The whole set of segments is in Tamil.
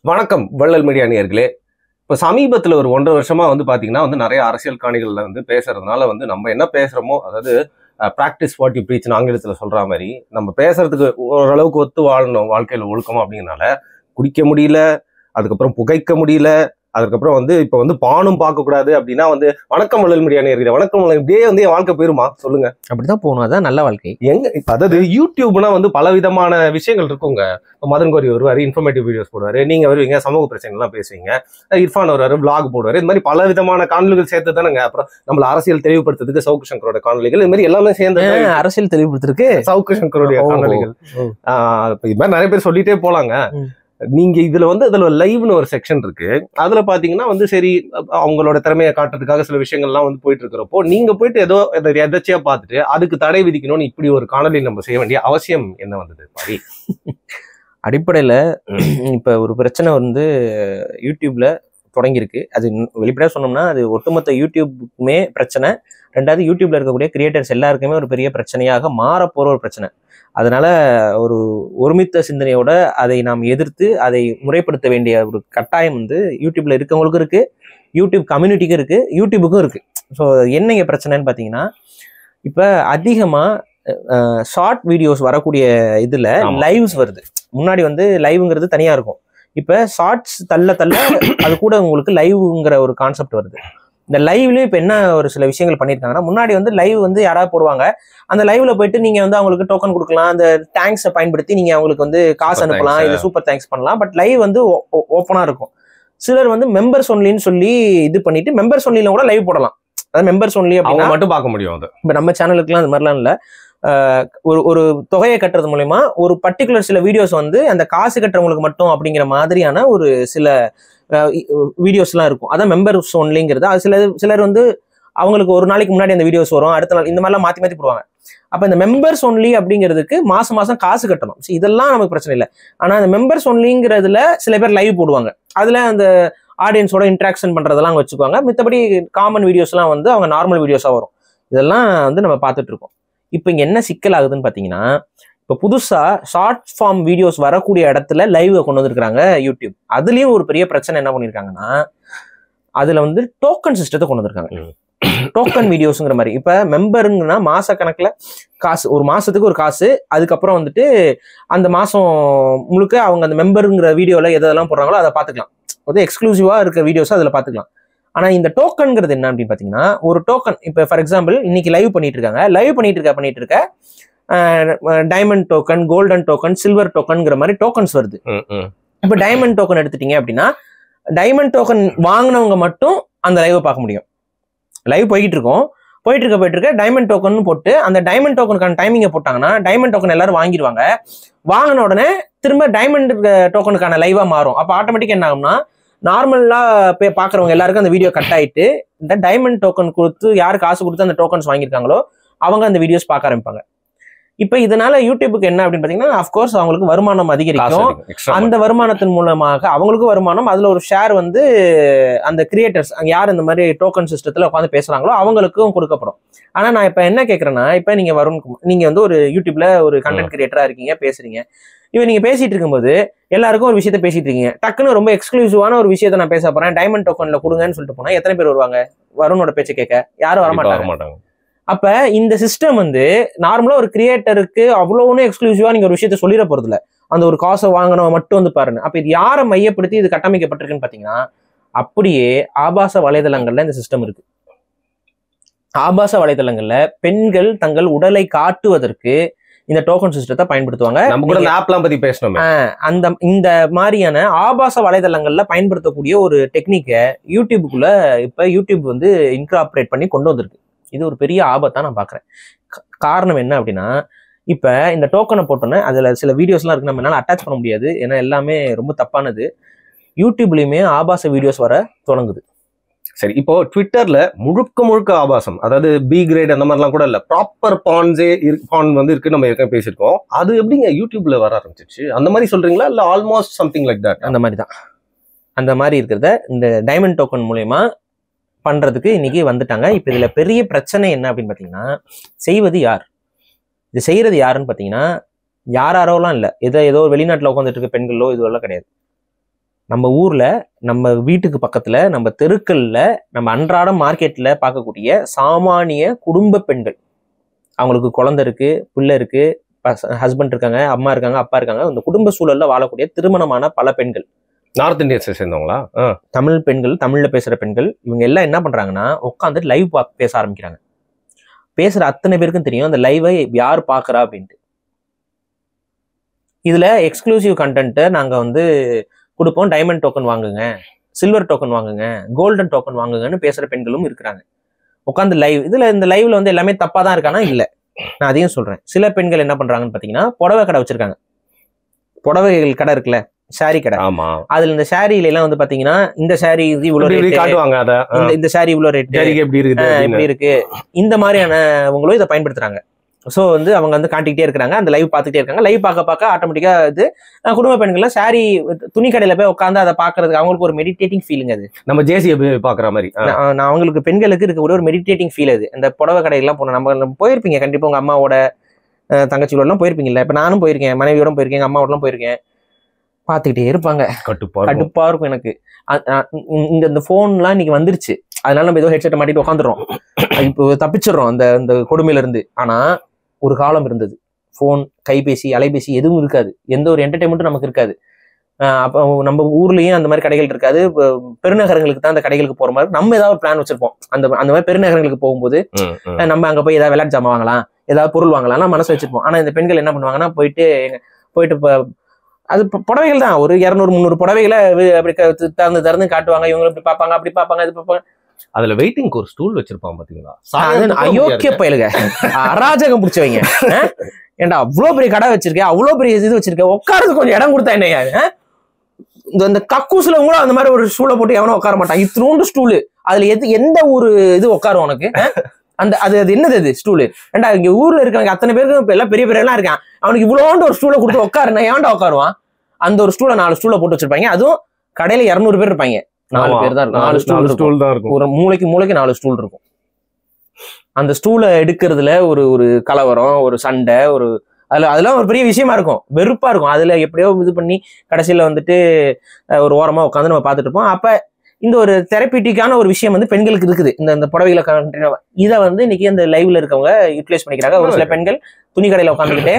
வணக்கம் வள்ளல் மீடியா நேயர்களே. இப்போ சமீபத்தில் ஒரு 1.5 வருஷமா பார்த்தீங்கன்னா நிறைய அரசியல் காணிகளில் பேசுறதுனால நம்ம என்ன பேசுறோமோ, அதாவது ப்ராக்டிஸ் வாட் யூ ப்ரீச்னு ஆங்கிலத்தில் சொல்ற மாதிரி நம்ம பேசுறதுக்கு ஓரளவுக்கு ஒத்து வாழணும், வாழ்க்கையில் ஒழுக்கமா அப்படிங்கிறனால குடிக்க முடியல, அதுக்கப்புறம் புகைக்க முடியல, அதுக்கப்புறம் இப்போ பானும் பார்க்கக்கூடாது அப்படின்னா வணக்கம் வள்ளல் மீடியா நேயர்களே, வணக்கம் வள்ளல், இப்படியே என் வாழ்க்கை போயிருமா சொல்லுங்க? அப்படிதான் போகணும், அதான் நல்ல வாழ்க்கை. எங்க அதாவது யூடியூப்னா பல விதமான விஷயங்கள் இருக்குங்க. மதன் கோரி வருவாரு, இன்ஃபர்மேட்டிவ் வீடியோஸ் போடுவாரு, நீங்க வருவீங்க, சமூக பிரச்சனைலாம் பேசுவீங்க, இர்ஃபான் வருவாரு, விளாக் போடுவாரு, இந்த மாதிரி பல விதமான காணொலிகள் சேர்த்து தானேங்க. அப்புறம் நம்மள அரசியல் தெளிவுபடுத்துறதுக்கு சவுக்கு சங்கரோட காணொலிகள், இது மாதிரி எல்லாமே சேர்ந்து அரசியல் தெளிவுபடுத்துறதுக்கு சவுக்கு சங்கரோட காணொலிகள். இது மாதிரி நிறைய பேர் சொல்லிட்டே போலாங்க. நீங்க இதுல அதுல லைவ்னு ஒரு செக்ஷன் இருக்கு. அதுல பாத்தீங்கன்னா சரி, அவங்களோட திறமையை காட்டுறதுக்காக சில விஷயங்கள்லாம் போயிட்டு இருக்கிறப்போ நீங்க போயிட்டு ஏதோ எதாச்சியா பார்த்துட்டு அதுக்கு தடை விதிக்கணும்னு இப்படி ஒரு காணொலி நம்ம செய்ய வேண்டிய அவசியம் என்ன வந்தது பாரி? அடிப்படையில இப்ப ஒரு பிரச்சனை யூடியூப்ல தொடங்கியிருக்கு. அது வெளிப்படையா சொன்னோம்னா அது ஒட்டுமொத்த யூடியூப்புக்குமே பிரச்சனை. ரெண்டாவது யூடியூப்ல இருக்கக்கூடிய கிரியேட்டர்ஸ் எல்லாருக்குமே ஒரு பெரிய பிரச்சனையாக மாறப்போற ஒரு பிரச்சனை. அதனால ஒரு ஒருமித்த சிந்தனையோட அதை நாம் எதிர்த்து அதை முறைப்படுத்த வேண்டிய ஒரு கட்டாயம் யூடியூப்ல இருக்கவங்களுக்கும் இருக்கு, யூடியூப் கம்யூனிட்டிக்கும் இருக்கு, யூடியூபுக்கும் இருக்கு. ஸோ என்ன இங்க பிரச்சனைன்னு பார்த்தீங்கன்னா, இப்போ அதிகமா ஷார்ட் வீடியோஸ் வரக்கூடிய இதுல லைவ்ஸ் வருது. முன்னாடி லைவ்ங்கிறது தனியா இருக்கும். இப்ப ஷார்ட்ஸ் தள்ள அது கூட உங்களுக்கு லைவ்ங்கிற ஒரு கான்செப்ட் வருது. இந்த லைவ்லயும் இப்ப என்ன ஒரு சில விஷயங்கள் பண்ணிருக்காங்கன்னா, முன்னாடி லைவ் யாராவது போடுவாங்க, அந்த லைவ்ல போயிட்டு நீங்க அவங்களுக்கு டோக்கன் கொடுக்கலாம், அந்த தேங்க்ஸை பயன்படுத்தி நீங்க அவங்களுக்கு காசு அனுப்பலாம், இது சூப்பர் தேங்க்ஸ் பண்ணலாம். பட் லைவ் ஓப்பனா இருக்கும். சிலர் மெம்பர்ஸ் ஒன்லின்னு சொல்லி இது பண்ணிட்டு மெம்பர்ஸ் ஒன்லில கூட லைவ் போடலாம். அதாவது மெம்பர்ஸ் ஒன்லி அப்படின்னா மட்டும் பார்க்க முடியும். அது இப்ப நம்ம சேனலுக்குலாம் அது மாதிரிலாம் இல்ல. ஒரு தொகையை கட்டுறது மூலயமா ஒரு பர்டிகுலர் சில வீடியோஸ் அந்த காசு கட்டுறவங்களுக்கு மட்டும் அப்படிங்கிற மாதிரியான ஒரு சில வீடியோஸ்லாம் இருக்கும். அதான் மெம்பர்ஸ் ஒன்லிங்கிறது. அது சிலர் அவங்களுக்கு ஒரு நாளைக்கு முன்னாடி அந்த வீடியோஸ் வரும், அடுத்த நாள் இந்த மாதிரிலாம் மாற்றி போடுவாங்க. அப்போ இந்த மெம்பர்ஸ் ஒன்லி அப்படிங்கிறதுக்கு மாசம் காசு கட்டணும். இதெல்லாம் நமக்கு பிரச்சனை இல்லை. ஆனால் அந்த மெம்பர்ஸ் ஒன்லிங்கிறதுல சில பேர் லைவ் போடுவாங்க, அதில் அந்த ஆடியன்ஸோட இன்ட்ராக்ஷன் பண்ணுறதெல்லாம் வச்சுக்குவாங்க. மித்தபடி காமன் வீடியோஸ்லாம் அவங்க நார்மல் வீடியோஸாக வரும். இதெல்லாம் நம்ம பார்த்துட்டு இருக்கோம். இப்போ இங்கே என்ன சிக்கல் ஆகுதுன்னு பார்த்தீங்கன்னா, இப்போ புதுசாக ஷார்ட் ஃபார்ம் வீடியோஸ் வரக்கூடிய இடத்துல லைவ் கொண்டு வந்திருக்கிறாங்க யூடியூப். அதுலேயும் ஒரு பெரிய பிரச்சனை என்ன பண்ணியிருக்காங்கன்னா, அதில் டோக்கன் சிஸ்டத்தை கொண்டு வந்திருக்காங்க. டோக்கன் வீடியோஸுங்கிற மாதிரி. இப்போ மெம்பருங்கன்னா மாச கணக்கில் காசு, ஒரு மாசத்துக்கு ஒரு காசு, அதுக்கப்புறம் அந்த மாசம் முழுக்க அவங்க அந்த மெம்பருங்கிற வீடியோவில் எதெல்லாம் போடுறாங்களோ அதை பார்த்துக்கலாம். எக்ஸ்க்ளூசிவா இருக்க வீடியோஸ் அதில் பார்த்துக்கலாம். ஆனா இந்த டோக்கன்ங்கிறது என்ன அப்படின்னு பார்த்தீங்கன்னா, ஒரு டோக்கன் இப்போ ஃபார் எக்ஸாம்பிள் இன்னைக்கு லைவ் பண்ணிட்டு இருக்காங்க, லைவ் பண்ணிட்டு இருக்க diamond token, golden token, silver டோக்கன்ங்கிற மாதிரி டோக்கன்ஸ் வருது. இப்போ டைமண்ட் டோக்கன் எடுத்துட்டீங்க அப்படின்னா, டைமண்ட் டோக்கன் வாங்கினவங்க மட்டும் அந்த லைவை பார்க்க முடியும். லைவ் போயிட்டு இருக்க டைமண்ட் டோக்கன் போட்டு அந்த டைமண்ட் டோக்கனுக்கான டைமிங்கை போட்டாங்கன்னா டைமண்ட் டோக்கன் எல்லாரும் வாங்கிடுவாங்க. வாங்கின உடனே திரும்ப டைமண்ட் டோக்கனுக்கான லைவா மாறும். அப்போ ஆட்டோமேட்டிக் என்ன ஆகும்னா, நார்மலா போய் பாக்குறவங்க எல்லாருக்கும் அந்த வீடியோ கட் ஆயிட்டு இந்த டைமண்ட் டோக்கன் கொடுத்து யாரு காசு கொடுத்து அந்த டோக்கன்ஸ் வாங்கியிருக்காங்களோ அவங்க அந்த வீடியோஸ் பார்க்க ஆரம்பிப்பாங்க. இப்ப இதனால யூடியூபுக்கு என்ன அப்படின்னு பாத்தீங்கன்னா, அஃப்கோர்ஸ் அவங்களுக்கு வருமானம் அதிகரிக்கும். அந்த வருமானத்தின் மூலமாக அவங்களுக்கும் வருமானம், அதுல ஒரு ஷேர் அந்த கிரியேட்டர்ஸ் யார் இந்த மாதிரி டோக்கன் சிஸ்டத்துல உட்காந்து பேசுறாங்களோ அவங்களுக்கும் கொடுக்கப்படும். ஆனா நான் இப்ப என்ன கேட்கறேன்னா, இப்ப நீங்க நீங்க ஒரு யூடியூப்ல ஒரு கண்டென்ட் கிரியேட்டரா இருக்கீங்க, பேசுறீங்க. இப்ப நீங்க பேசிட்டு இருக்கும்போது எல்லாருக்கும் ஒரு விஷயத்த பேசிட்டு இருக்கீங்க, டக்குன்னு ரொம்ப எக்ஸ்க்ளூசிவான ஒரு விஷயத்த நான் பேச போறேன், டைமண்ட் டோக்கன்ல கொடுங்கன்னு சொல்லிட்டு போனா எத்தனை பேர் வருவாங்க? வருணோட பேச்சை கேட்க யாரும் வரமாட்டாங்க. அப்ப இந்த சிஸ்டம் நார்மலா ஒரு கிரியேட்டருக்கு அவ்வளோ ஒன்றும் எக்ஸ்க்ளூசிவா நீங்க ஒரு விஷயத்த சொல்லிட போறது இல்ல, அந்த ஒரு காசை வாங்கினவன் மட்டும் பாருங்க. அப்ப இது யாரை மையப்படுத்தி இது கட்டமைக்கப்பட்டிருக்குன்னு பாத்தீங்கன்னா, அப்படியே ஆபாச வலைதளங்கள்ல இந்த சிஸ்டம் இருக்கு. ஆபாச வலைதளங்கள்ல பெண்கள் தங்கள் உடலை காட்டுவதற்கு இந்த டோக்கன் சிஸ்டத்தை பயன்படுத்துவாங்க. இந்த மாதிரியான ஆபாச வலைதளங்கள்ல பயன்படுத்தக்கூடிய ஒரு டெக்னிக்கை யூடியூபுக்குள்ள இப்ப யூடியூப் இன்கார்பரேட் பண்ணி கொண்டு வந்திருக்கு. இது ஒரு பெரிய ஆபத்தா நான் பாக்குறேன். காரணம் என்ன அப்படின்னா, இப்ப இந்த டோக்கனை போட்டோன்னே அதுல சில வீடியோஸ்லாம் இருக்கு, நம்ம என்னால அட்டாச் பண்ண முடியாது, ஏன்னா எல்லாமே ரொம்ப தப்பானது. யூடியூப்லயுமே ஆபாச வீடியோஸ் வர தொடங்குது. சரி, இப்போ ட்விட்டர்ல முழுக்க ஆபாசம், அதாவது பி கிரேட் அந்த மாதிரிலாம் கூட இல்ல, ப்ராப்பர் பான்ஸே பான் இருக்கு, நம்ம ஏற்கனவே பேசியிருக்கோம். அது எப்படிங்க யூடியூப்ல வர ஆரம்பிச்சிச்சு? அந்த மாதிரி சொல்றீங்களா, இல்ல ஆல்மோஸ்ட் சம்திங் லைக் தட்? அந்த மாதிரி தான். அந்த மாதிரி இருக்கிறத இந்த டைமண்ட் டோக்கன் மூலயமா பண்றதுக்கு இன்னைக்கு வந்துட்டாங்க. இப்ப இதுல பெரிய பிரச்சனை என்ன அப்படின்னு பாத்தீங்கன்னா, செய்வது யார்? இது செய்யறது யாருன்னு பாத்தீங்கன்னா, யாரோலாம் இல்ல, ஏதோ வெளிநாட்டுல உட்காந்துட்டு இருக்க பெண்களோ இதுவெல்லாம் கிடையாது. நம்ம ஊர்ல நம்ம வீட்டுக்கு பக்கத்துல நம்ம தெருக்கள்ல நம்ம அன்றாட மார்க்கெட்ல பார்க்கக்கூடிய சாமானிய குடும்ப பெண்கள், அவங்களுக்கு குழந்தை இருக்கு, பிள்ளை இருக்கு, ஹஸ்பண்ட் இருக்காங்க, அம்மா இருக்காங்க, அப்பா இருக்காங்க, இந்த குடும்ப சூழல்ல வாழக்கூடிய திருமணமான பல பெண்கள், நார்த் இந்தியன்ஸை சேர்ந்தவங்களா? தமிழ் பெண்கள், தமிழ்ல பேசுற பெண்கள், இவங்க எல்லாம் என்ன பண்றாங்கன்னா உட்காந்து லைவ் பேச ஆரம்பிக்கிறாங்க. பேசுற அத்தனை பேருக்கும் தெரியும் அந்த லைவை யார் பாக்குறா அப்படின்ட்டு. இதுல எக்ஸ்க்ளூசிவ் கண்டென்ட்டை நாங்க வந்து கொடுப்போம். டைமண்ட் டோக்கன் வாங்குங்க, சில்வர் டோக்கன் வாங்குங்க, கோல்டன் டோக்கன் வாங்குங்கன்னு பேசுற பெண்களும் இருக்கிறாங்க. உட்காந்து லைவ். இதுல இந்த லைவ்ல வந்து எல்லாமே தப்பா தான் இருக்கானா? இல்ல, நான் அதையும் சொல்றேன். சில பெண்கள் என்ன பண்றாங்கன்னு பாத்தீங்கன்னா புடவை கடை வச்சிருக்காங்க. புடவைகள் கடை இருக்குல்ல, சாரி கடை. ஆமா. அதுல இந்த சாரியில எல்லாம் வந்து பாத்தீங்கன்னா இந்த சாரி இவ்வளவு காட்டுவாங்க, இந்த சாரி இவ்வளவு ரேட், எப்படி இருக்கு, இந்த மாதிரியானவங்களும் இதை பயன்படுத்துறாங்க. ஸோ வந்து அவங்க வந்து காட்டிக்கிட்டே இருக்கிறாங்க, அந்த லைவ் பார்த்துட்டே இருக்காங்க. லைவ் பார்க்க ஆட்டோமேட்டிக்கா இது குடும்ப பெண்கள்லாம் சாரி துணி கடையில போய் உட்காந்து அதை பாக்குறதுக்கு அவங்களுக்கு ஒரு மெடிடேட்டிங் ஃபீலிங். அது நம்ம ஜேசியை பாக்குற மாதிரி நான் அவங்களுக்கு பெண்களுக்கு இருக்கக்கூடிய ஒரு மெடிடேட்டிங் ஃபீல். அது இந்த புடவை கடையெல்லாம் போன நம்ம போயிருப்பீங்க கண்டிப்பா, உங்க அம்மாவோட தங்கச்சியோட எல்லாம் போயிருப்பீங்கல்ல. இப்ப நானும் போயிருக்கேன், மனைவியோட போயிருக்கேன், எங்க அம்மாவோடலாம் போயிருக்கேன். பார்த்துக்கிட்டே இருப்பாங்க, கடுப்பா இருக்கும் எனக்கு. இந்த போன்லாம் இன்னைக்கு வந்துருச்சு, அதனால நம்ம ஏதோ ஹெட்செட்டை மாட்டிட்டு உட்காந்துறோம், இப்போ தப்பிச்சிடறோம் அந்த கொடுமையில இருந்து. ஆனா ஒரு காலம் இருந்தது, போன், கைபேசி, அலைபேசி எதுவும் இருக்காது, எந்த ஒரு என்டர்டைன்மெண்ட்டும் நமக்கு இருக்காது. அப்போ நம்ம ஊர்லயும் அந்த மாதிரி கடைகள் இருக்காது. பெருநகரங்களுக்கு தான் அந்த கடைகளுக்கு போற மாதிரி நம்ம ஏதாவது பிளான் வச்சிருப்போம். அந்த மாதிரி பெருநகரங்களுக்கு போகும்போது நம்ம அங்க போய் ஏதாவது விளையாட்டு ஜாமான் வாங்கலாம், ஏதாவது பொருள் வாங்கலாம் மனசு வச்சிருப்போம். ஆனா இந்த பெண்கள் என்ன பண்ணுவாங்கன்னா போயிட்டு அது புடவைகள் தான், ஒரு 200-300 புடவைகளை அப்படி திறந்து காட்டுவாங்க. இவங்க இப்படி பார்ப்பாங்க, அப்படி பார்ப்பாங்க, இது பார்ப்பாங்க. அதுல வெயிட்டிங் ஒரு ஸ்டூல் வச்சிருப்பான் பாத்தீங்களா? அயோக்கிய பயலுங்க, அராஜகம் பிடிச்சவங்க. ஏன்டா அவ்வளவு பெரிய கடை வச்சிருக்கேன், அவ்வளவு பெரிய இது வச்சிருக்கேன், உட்காரது கொஞ்சம் இடம் கொடுத்தா என்ன? இந்த கக்கூசுல கூட அந்த மாதிரி ஒரு ஸ்டூலை போட்டு எவனும் உட்கார மாட்டான். இத்தினோண்டு ஸ்டூலு, அதுல எந்த ஒரு இது உட்காரும் உனக்கு? அது என்னது அது ஸ்டூலு? ஏன்டா இங்க ஊர்ல இருக்கவங்க அத்தனை பேருக்கு எல்லாம் பெரிய எல்லாம் இருக்கான், அவனுக்கு இவ்வளோண்டு ஒரு ஸ்டூலை கொடுத்து உட்காருனா ஏன்டா உட்காருவான்? அந்த ஒரு ஸ்டூலை 4 ஸ்டூலை போட்டு வச்சிருப்பாங்க. அதுவும் கடையில 200 பேர் இருப்பாங்க, 4 பேர் தான், 4 ஸ்டூல் தான் இருக்கும். ஒரு மூளைக்கு 4 ஸ்டூல் இருக்கும். அந்த ஸ்டூலை எடுக்கிறதுல ஒரு கலவரம், ஒரு சண்டை, அதெல்லாம் ஒரு பெரிய விஷயமா இருக்கும், வெறுப்பா இருக்கும். அதுல எப்படியோ இது பண்ணி கடைசியில வந்துட்டு ஒரு ஓரமா உட்காந்து நம்ம பார்த்துட்டு இருப்போம். அப்ப இந்த ஒரு தெரப்பிட்டிக்கான ஒரு விஷயம் வந்து பெண்களுக்கு இருக்குது. இந்த புடவைகளை இதை வந்து இன்னைக்கு இந்த லைவ்ல இருக்கவங்க யூட்டிலைஸ் பண்ணிக்கிறாங்க. ஒரு சில பெண்கள் துணி கடையில உட்காந்துக்கிட்டு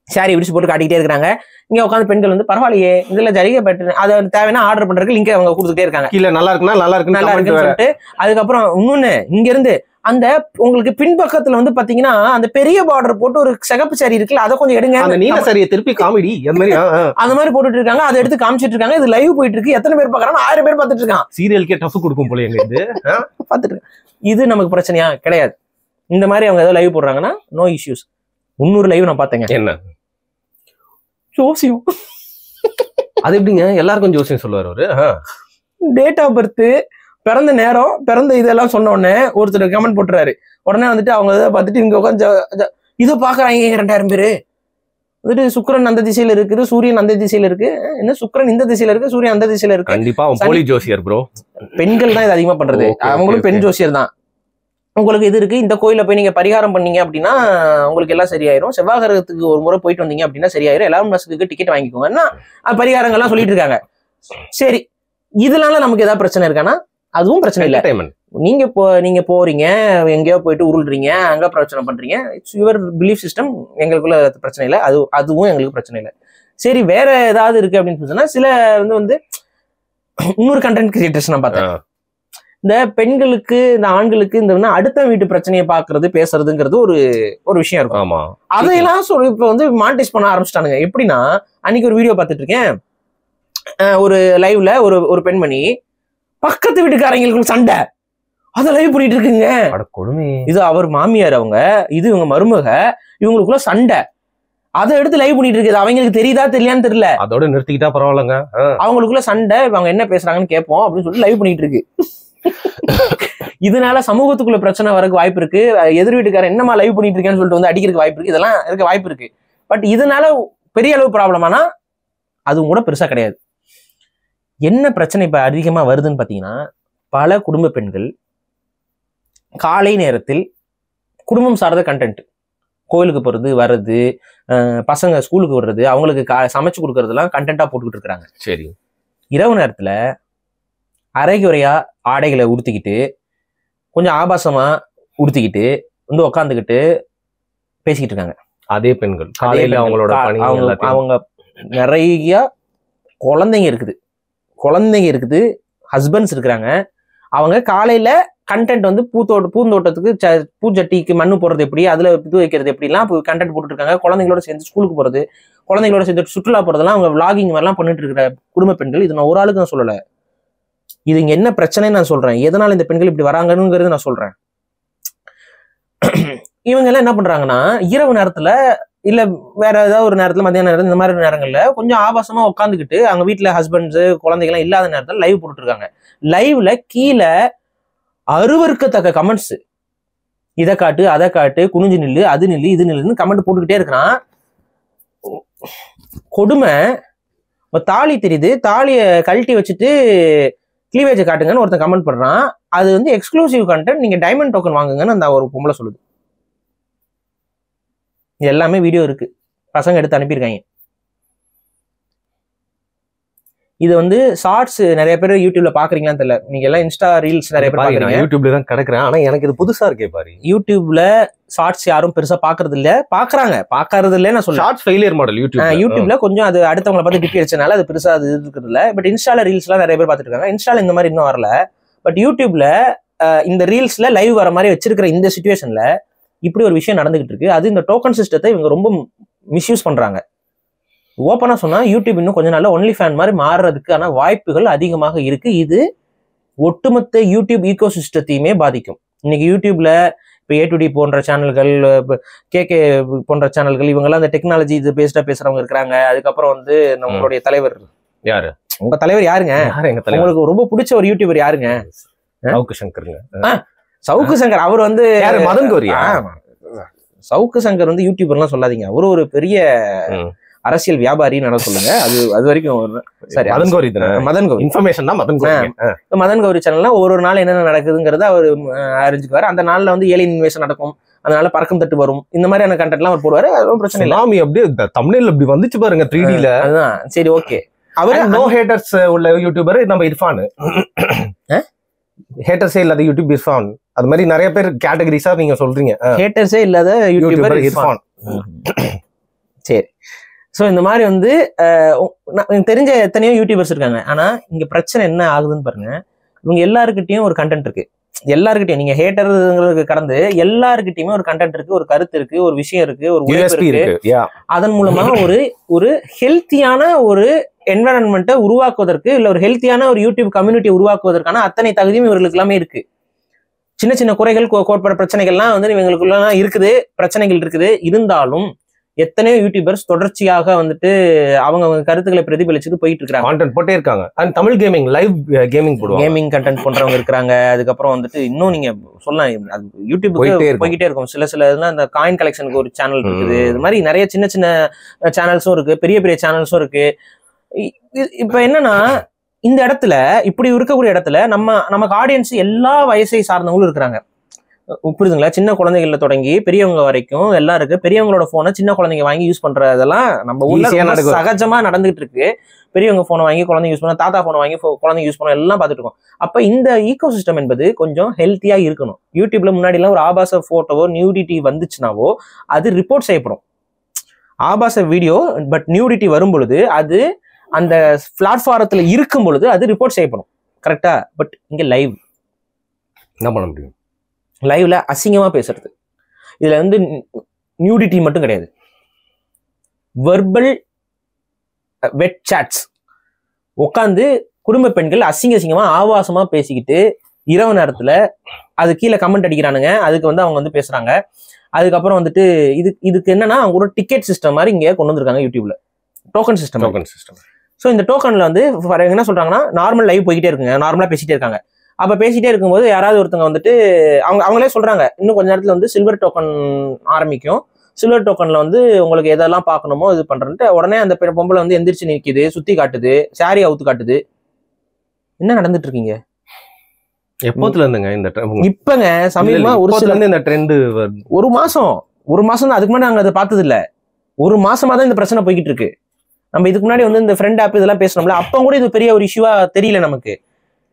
சாரி விரிச்சு போட்டு காட்டிக்கிட்டே இருக்கிறாங்க. இங்க உட்காந்து பெண்கள் வந்து பரவாயில்லையே, இதுல ஜரிகை பட்டு அதை தேவையான ஆர்டர் பண்றதுக்கு லிங்க் அவங்க கொடுத்துட்டே இருக்காங்க. இல்ல நல்லா இருக்குன்னு சொல்லிட்டு அதுக்கப்புறம் இன்னொன்னு இங்க இருந்து அந்த உங்களுக்கு பின்பக்கத்துல வந்து பாத்தீங்கன்னா அந்த பெரிய பார்டர் போட்டு ஒரு சிகப்பு சாரி இருக்குல்ல, அதை கொஞ்சம் எடுங்க, அந்த நீல சாரியை திருப்பி காமெடி அந்த மாதிரி போட்டுட்டு இருக்காங்க. அதை எடுத்து காமிச்சிட்டு இருக்காங்க. இது லைவ் போயிட்டு இருக்கு. எத்தனை பேர் பாக்குறாங்க? 1000 பேர் பார்த்துட்டு இருக்காங்க. சீரியலுக்கே டஃப் கொடுக்கும் போல எங்க இது பார்த்துட்டு. இது நமக்கு பிரச்சனையா? கிடையாது. இந்த மாதிரி அவங்க ஏதோ லைவ் போடுறாங்கன்னா நோ இஷ்யூஸ். 300 லைவ் நான் பார்த்தேங்க. என்ன ஜோசியம்? அது எப்படிங்க எல்லாருக்கும் ஜோசியம் சொல்லுவார் அவரு? டேட் ஆஃப் பர்த், பிறந்த நேரம், பிறந்த இதெல்லாம் சொன்ன உடனே ஒருத்தர் கமெண்ட் போட்டுறாரு. உடனே வந்துட்டு அவங்க இதை பார்த்துட்டு இங்க உட்காந்து இதை பாக்குறாங்க 2000 பேரு. வந்துட்டு சுக்கிரன் அந்த திசையில இருக்குது, சூரியன் அந்த திசையில இருக்கு. என்ன சுக்கிரன் இந்த திசையில இருக்கு, சூரியன் அந்த திசையில இருக்கு. கண்டிப்பா போலி ஜோசியர் ப்ரோ. பெண்கள் தான் இது அதிகமா பண்றது. அவங்களும் பெண் ஜோசியர் தான். உங்களுக்கு இது இருக்கு, இந்த கோயில போய் நீங்க பரிகாரம் பண்ணீங்க அப்படின்னா உங்களுக்கு எல்லாம் சரியாயிரும். செவ்வாய் கிரகத்துக்கு ஒரு முறை போயிட்டு வந்தீங்க அப்படின்னா சரியாயிரும். எலான் மஸ்க்கு டிக்கெட் வாங்கிக்கோங்கன்னா பரிகாரங்கள்லாம் சொல்லிட்டு இருக்காங்க. சரி, இதனால நமக்கு ஏதாவது பிரச்சனை இருக்கானா? அதுவும் பிரச்சனை இல்லை. நீங்க போறீங்க, எங்கேயோ போயிட்டு உருள்றீங்க, அங்க பிரச்சனை பண்றீங்க. It's your belief system. எங்களுக்குள்ள பிரச்சனை இல்லை, அதுவும் எங்களுக்கு பிரச்சனை இல்லை. சரி, வேற ஏதாவது இருக்கு அப்படின்னு சொன்னா சில வந்து இன்னொரு கண்டென்ட் கிரியேட்டர்ஸ் நான் பார்த்தேன். இந்த பெண்களுக்கு, இந்த ஆண்களுக்கு இந்த அடுத்த வீட்டு பிரச்சனையை பாக்குறது, பேசுறதுங்கிறது ஒரு விஷயம் இருக்கும். ஆமா, அதையெல்லாம் இப்ப வந்து மானிட்டைஸ் பண்ண ஆரம்பிச்சிட்டானுங்க. எப்படின்னா, அன்னைக்கு ஒரு வீடியோ பார்த்துட்டு இருக்கேன். ஒரு லைவ்ல ஒரு பெண்மணி பக்கத்து வீட்டுக்காரங்களுக்கு சண்டை, அதை லைவ் பண்ணிட்டு இருக்குங்க. இது அவர் மாமியார், அவங்க இது இவங்க மருமக, இவங்களுக்குள்ள சண்டை, அதை எடுத்து லைவ் பண்ணிட்டு இருக்குது. அவங்களுக்கு தெரியுதா தெரியலான்னு தெரியல. அதோட நிறுத்திக்கிட்டா பரவாயில்லங்க. அவங்களுக்குள்ள சண்டை, அவங்க என்ன பேசுறாங்கன்னு கேட்போம் அப்படின்னு சொல்லிட்டு லைவ் பண்ணிட்டு இருக்கு. இதனால சமூகத்துக்குள்ள பிரச்சனை வரக்கு வாய்ப்பு இருக்கு. எதிர் வீட்டுக்காரன் என்னமா லைவ் பண்ணிட்டு இருக்கேன்னு சொல்லிட்டு வந்து அடிக்கிறதுக்கு வாய்ப்பு இருக்கு. இதெல்லாம் இருக்க வாய்ப்பு இருக்கு. பட் இதனால பெரிய அளவு ப்ராப்ளமானா அதுவும் கூட பெருசா கிடையாது. என்ன பிரச்சனை இப்ப அதிகமா வருதுன்னு பாத்தீங்கன்னா, பல குடும்ப பெண்கள் காலை நேரத்தில் குடும்பம் சார்ந்த கண்டென்ட், கோயிலுக்கு போறது வர்றது, பசங்க ஸ்கூலுக்கு வர்றது, அவங்களுக்கு சமைச்சு கொடுக்கறதெல்லாம் கண்டென்ட்டா போட்டுக்கிட்டு இருக்காங்க. சரி, இரவு நேரத்துல அரைகுறையா ஆடைகளை உடுத்திக்கிட்டு கொஞ்சம் ஆபாசமா உடுத்திக்கிட்டு வந்து உக்காந்துக்கிட்டு பேசிக்கிட்டு இருக்காங்க. அதே பெண்கள் காலையில அவங்களோட பணி அவங்க நிறைய குழந்தைங்க இருக்குது, ஹஸ்பண்ட்ஸ் இருக்கிறாங்க. அவங்க காலையில கண்டென்ட் வந்து பூந்தோட்டத்துக்கு பூச்சட்டிக்கு மண்ணு போடுறது எப்படி, அதுல இது வைக்கிறது எப்படிலாம் கண்டென்ட் போட்டுட்டு இருக்காங்க. குழந்தைங்களோட சேர்ந்து ஸ்கூலுக்கு போறது, குழந்தைங்களோட சேர்ந்து சுற்றுலா போறதெல்லாம் அவங்க விளாகிங் மாதிரிலாம் பண்ணிட்டு இருக்கிற குடும்ப பெண்கள். இது நான் ஒரு ஆளுக்கு நான் சொல்லலை, இது இங்க என்ன பிரச்சனைன்னு நான் சொல்றேன், எதனால இந்த பெண்கள் இப்படி வராங்கன்னு நான் சொல்றேன். இவங்க எல்லாம் என்ன பண்றாங்கன்னா இரவு நேரத்துல இல்ல வேற ஏதாவது ஒரு நேரத்துல மத்தியான நேரத்துல இந்த மாதிரி நேரங்கள்ல கொஞ்சம் ஆபாசமா உட்காந்துக்கிட்டு அவங்க வீட்டுல ஹஸ்பண்ட்ஸ் குழந்தைகள்லாம் இல்லாத நேரத்துல லைவ் போட்டுட்டு இருக்காங்க. லைவ்ல கீழே அருவருக்கத்தக்க கமெண்ட்ஸ், இதை காட்டு அதை காட்டு, குனிஞ்சு நில்லு, அது நில்லு, இது நில்லுன்னு கமெண்ட் போட்டுக்கிட்டே இருக்கிறான். கொடுமை. தாலி தெரியுது, தாலியை கழட்டி வச்சுட்டு கிளீவேஜை காட்டுங்கன்னு ஒருத்தன் கமெண்ட் பண்றான். அது வந்து எக்ஸ்க்ளூசிவ் கண்டென்ட், நீங்க டைமண்ட் டோக்கன் வாங்குங்கன்னு அந்த ஒரு பொம்பளை சொல்லுது. எல்லாமே வீடியோ இருக்கு, பசங்க எடுத்து அனுப்பியிருக்காங்க. இது வந்து ஷார்ட்ஸ் நிறைய பேர் யூடியூப்ல பாக்குறீங்களான்னு தெரியல, நீங்க எல்லாம் இன்ஸ்டா ரீல்ஸ் நிறைய பேர் பாக்குறீங்க. யூடியூப்ல தான் கிடக்குறேன், ஆனா எனக்கு இது புதுசா இருக்கே பாரு. யூடியூப்ல ஷார்ட்ஸ் யாரும் பெருசா பாக்குறது இல்ல, பாக்குறது இல்ல நான் சொல்றேன். ஷார்ட்ஸ் ஃபெயிலியர் மாடல் யூடியூப்ல கொஞ்சம் அது அடுத்தவங்களை பார்த்து டிப்பி அடிச்சனால அது பெருசா அது இருக்கிறது இல்ல. பட் இன்ஸ்டால ரீல்ஸ் எல்லாம் நிறைய பேர் பாத்துட்டு இருக்காங்க. இன்ஸ்டால இந்த மாதிரி இன்னும் வரல. பட் யூடியூப்ல இந்த ரீல்ஸ்ல லைவ் வர மாதிரி வச்சிருக்கிற இந்த சிச்சுவேஷன்ல இப்படி ஒரு விஷயம் நடந்துகிட்டு இருக்கு. அது இந்த டோக்கன் சிஸ்டத்தை இவங்க ரொம்ப மிஸ்யூஸ் பண்றாங்க. ஓப்பனா சொன்னா யூடியூப் இன்னும் கொஞ்ச நாள்ல ஒன்லி ஃபேன் மாதிரி மாறுறதுக்கான வாய்ப்புகள் அதிகமாக இருக்கு. இது ஒட்டுமொத்த யூடியூப் ஈகோ சிஸ்டத்தையுமே பாதிக்கும். இன்னைக்கு யூடியூப்ல இப்போ A2D போன்ற சேனல்கள், KK போன்ற சேனல்கள், இவங்கெல்லாம் அந்த டெக்னாலஜி இது பேஸ்டா பேசுறவங்க இருக்கிறாங்க. அதுக்கப்புறம் வந்து நம்மளுடைய தலைவர் யாரு, உங்க தலைவர் யாருங்க? உங்களுக்கு ரொம்ப பிடிச்ச ஒரு யூடியூபர் யாருங்க? சவுக்கு சங்கருங்க. சவுக்கு சங்கர். அவர் வந்து மதன் கோரியா? சவுக்கு சங்கர் வந்து யூடியூபர்லாம் சொல்லாதீங்க, அவரு ஒரு பெரிய அரசியல் வியாபாரின்னு சொல்லுங்க. அது வரைக்கும் சரி. மதன் கௌரி இன்ஃபர்மேஷன் தான் மதன் கௌரி சேனல்ல ஒரு நாள் என்னென்ன நடக்குதுங்கிறத அவர் அறிஞ்சுக்குவாரு. அந்த நாள்ல வந்து ஏலியன் இன்வேஷன் நடக்கும், அதனால பறக்கும் தட்டு வரும், இந்த மாதிரியான கண்டென்ட்லாம் அவர் போடுவாரு. அதுவும் பிரச்சனை இல்லை. அப்படியே தமிழ்ல இப்படி வந்துச்சு பாருங்க 3Dல. அதுதான் சரி, ஓகே. அவர் நோ ஹேட்டர்ஸ் உள்ள யூடியூபர் நம்ம இர்ஃபான். ஹேட்டர்ஸே இல்லாத யூடியூப் இர்ஃபான். அது மாதிரி நிறைய பேர் கேட்டகரிஸா நீங்க சொல்றீங்க. ஹேட்டர்ஸே இல்லாத யூடியூபர் இர்ஃபான். சரி. ஸோ இந்த மாதிரி வந்து தெரிஞ்ச எத்தனையோ யூடியூபர்ஸ் இருக்காங்க. ஆனா இங்க பிரச்சனை என்ன ஆகுதுன்னு பாருங்க. இவங்க எல்லாருக்கிட்டையும் ஒரு கண்டென்ட் இருக்கு, எல்லாருக்கிட்டையும் நீங்க ஹேட்டர்ங்கிறது கடந்து எல்லாருக்கிட்டையுமே ஒரு கண்டென்ட் இருக்கு, ஒரு கருத்து இருக்கு, ஒரு விஷயம் இருக்கு, ஒரு உழைப்பு இருக்கு. அதன் மூலமா ஒரு ஹெல்த்தியான ஒரு என்வரன்மெண்ட்டை உருவாக்குவதற்கு, இல்ல ஒரு ஹெல்த்தியான ஒரு யூடியூப் கம்யூனிட்டி உருவாக்குவதற்கான அத்தனை தகுதியும் இவர்களுக்கு எல்லாமே இருக்கு. சின்ன சின்ன குறைகள், கோட்பாடு பிரச்சனைகள்லாம் வந்து இவங்களுக்குள்ள இருக்குது, பிரச்சனைகள் இருக்குது. இருந்தாலும் எத்தனையோ யூடியூபர்ஸ் தொடர்ச்சியாக வந்துட்டு அவங்க கருத்துக்களை பிரதிபலிச்சுட்டு போயிட்டு இருக்காங்க, கான்டென்ட் போட்டே இருக்காங்க. And Tamil gaming, live gaming போடுவாங்க, கேமிங் கண்டென்ட் பண்றவங்க இருக்காங்க. அதுக்கப்புறம் வந்துட்டு இன்னும் நீங்க சொல்லலாம், யூடியூபுக்கு போய்கிட்டே இருக்கும். சில இதெல்லாம் இந்த காயின் கலெக்ஷனுக்கு ஒரு சேனல் இருக்குது. இது மாதிரி நிறைய சின்ன சின்ன சேனல்ஸும் இருக்கு, பெரிய பெரிய சேனல்ஸும் இருக்கு. இப்ப என்னன்னா இந்த இடத்துல இப்படி இருக்கக்கூடிய இடத்துல நமக்கு ஆடியன்ஸ் எல்லா வயசை சார்ந்தவங்களும் இருக்கிறாங்க, புரியுதுங்களா? சின்ன குழந்தைகள்ல தொடங்கி பெரியவங்க வரைக்கும் எல்லாம் இருக்கு. பெரியவங்களோட போனை சின்ன குழந்தைங்க வாங்கி யூஸ் பண்றதெல்லாம் நம்ம ஊர்ல சகஜமா நடந்துகிட்டு இருக்கு. பெரியவங்க போனை வாங்கி குழந்தைங்க யூஸ் பண்ண, தாத்தா போனை வாங்கி குழந்தைங்க யூஸ் பண்ண, எல்லாம் பார்த்துட்டு இருக்கோம். அப்ப இந்த ஈகோ சிஸ்டம் என்பது கொஞ்சம் ஹெல்த்தியா இருக்கணும். யூடியூப்ல முன்னாடி எல்லாம் ஒரு ஆபாச போட்டோவோ நியூடிட்டி வந்துச்சுனாவோ அது ரிப்போர்ட் செய்யப்படும். ஆபாச வீடியோ பட் நியூடிட்டி வரும் பொழுது அது அந்த பிளாட்ஃபாரத்துல இருக்கும் பொழுது அது ரிப்போர்ட் செய்யப்படும், கரெக்டா? பட் இங்க லைவ் என்ன பண்ண முடியும்? லைவ்ல அசிங்கமா பேசுறது. இதுல வந்து நியூடிட்டி மட்டும் கிடையாது, வெர்பல் வெட் சாட்ஸ். உட்காந்து குடும்ப பெண்கள் அசிங்கமா ஆபாசமா பேசிக்கிட்டு இரவு நேரத்துல அது கீழே கமெண்ட் அடிக்கிறானுங்க. அதுக்கு வந்து அவங்க வந்து பேசுறாங்க. அதுக்கப்புறம் வந்துட்டு இதுக்கு என்னன்னா அவங்க ஒரு டிக்கெட் சிஸ்டம் மாதிரி இங்க கொண்டு வந்திருக்காங்க யூடியூப்ல, டோக்கன் சிஸ்டம். ஸோ இந்த டோக்கன்ல வந்து என்ன சொல்றாங்கன்னா, நார்மல் லைவ் போய்கிட்டே இருக்குங்க, நார்மலா பேசிட்டே இருக்காங்க. அப்ப பேசிட்டே இருக்கும்போது யாராவது ஒருத்தவங்க வந்துட்டு அவங்களே சொல்றாங்க, இன்னும் கொஞ்ச நேரத்துல வந்து சில்வர் டோக்கன் ஆரம்பிக்கும், சில்வர் டோக்கன்ல வந்து உங்களுக்கு எதெல்லாம் பார்க்கணுமோ இது பண்றேன்ட்டு உடனே அந்த பொம்பளை வந்து எந்திரிச்சு நிற்குது, சுத்தி காட்டுது, சாரி அவுத்து காட்டுது. என்ன நடந்துட்டு இருக்கீங்க? எப்போதுல இருந்துங்க இந்த இப்பங்க சமீபமா ஒரு சில இந்த ட்ரெண்ட் ஒரு மாசம் தான். அதுக்கு முன்னாடி நாங்க அதை பார்த்தது இல்ல. ஒரு மாசமா தான் இந்த பிரச்சனை போய்கிட்டு இருக்கு. நம்ம இதுக்கு முன்னாடி வந்து இந்த ஃப்ரெண்ட் ஆப் இதெல்லாம் பேசணும்ல, அப்போ கூட இது பெரிய ஒரு இஷ்யூவா தெரியல நமக்கு.